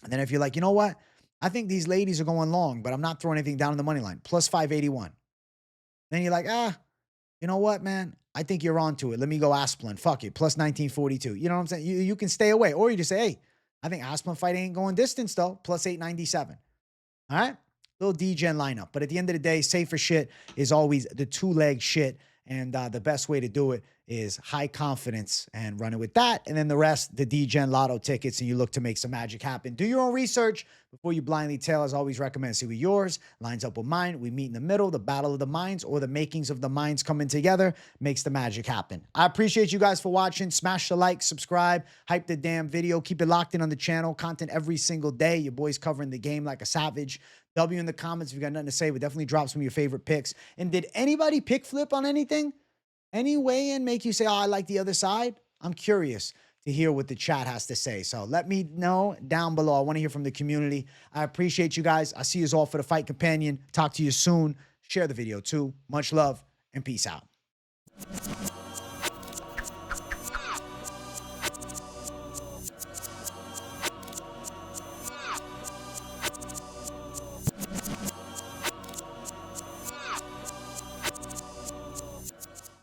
And then if you're like, you know what? I think these ladies are going long, but I'm not throwing anything down in the money line. Plus 581. Then you're like, you know what, man? I think you're onto it. Let me go Asplund. Fuck it. Plus 1942. You know what I'm saying? You can stay away. Or you just say, hey, I think Asplund fight ain't going distance, though. Plus 897. All right? Little D-gen lineup. But at the end of the day, safer shit is always the 2-leg shit. And the best way to do it is high confidence and run it with that. And then the rest, the D-Gen Lotto tickets, and you look to make some magic happen. Do your own research before you blindly tail. As always, recommend see what yours lines up with mine. We meet in the middle, the battle of the minds, or the makings of the minds coming together makes the magic happen. I appreciate you guys for watching. Smash the like, subscribe, hype the damn video. Keep it locked in on the channel. Content every single day. Your boy's covering the game like a savage. W in the comments if you got nothing to say, but definitely drop some of your favorite picks. And did anybody pick flip on anything? Any way in make you say, oh, I like the other side? I'm curious to hear what the chat has to say. So let me know down below. I want to hear from the community. I appreciate you guys. I see you all for the Fight Companion. Talk to you soon. Share the video too. Much love and peace out.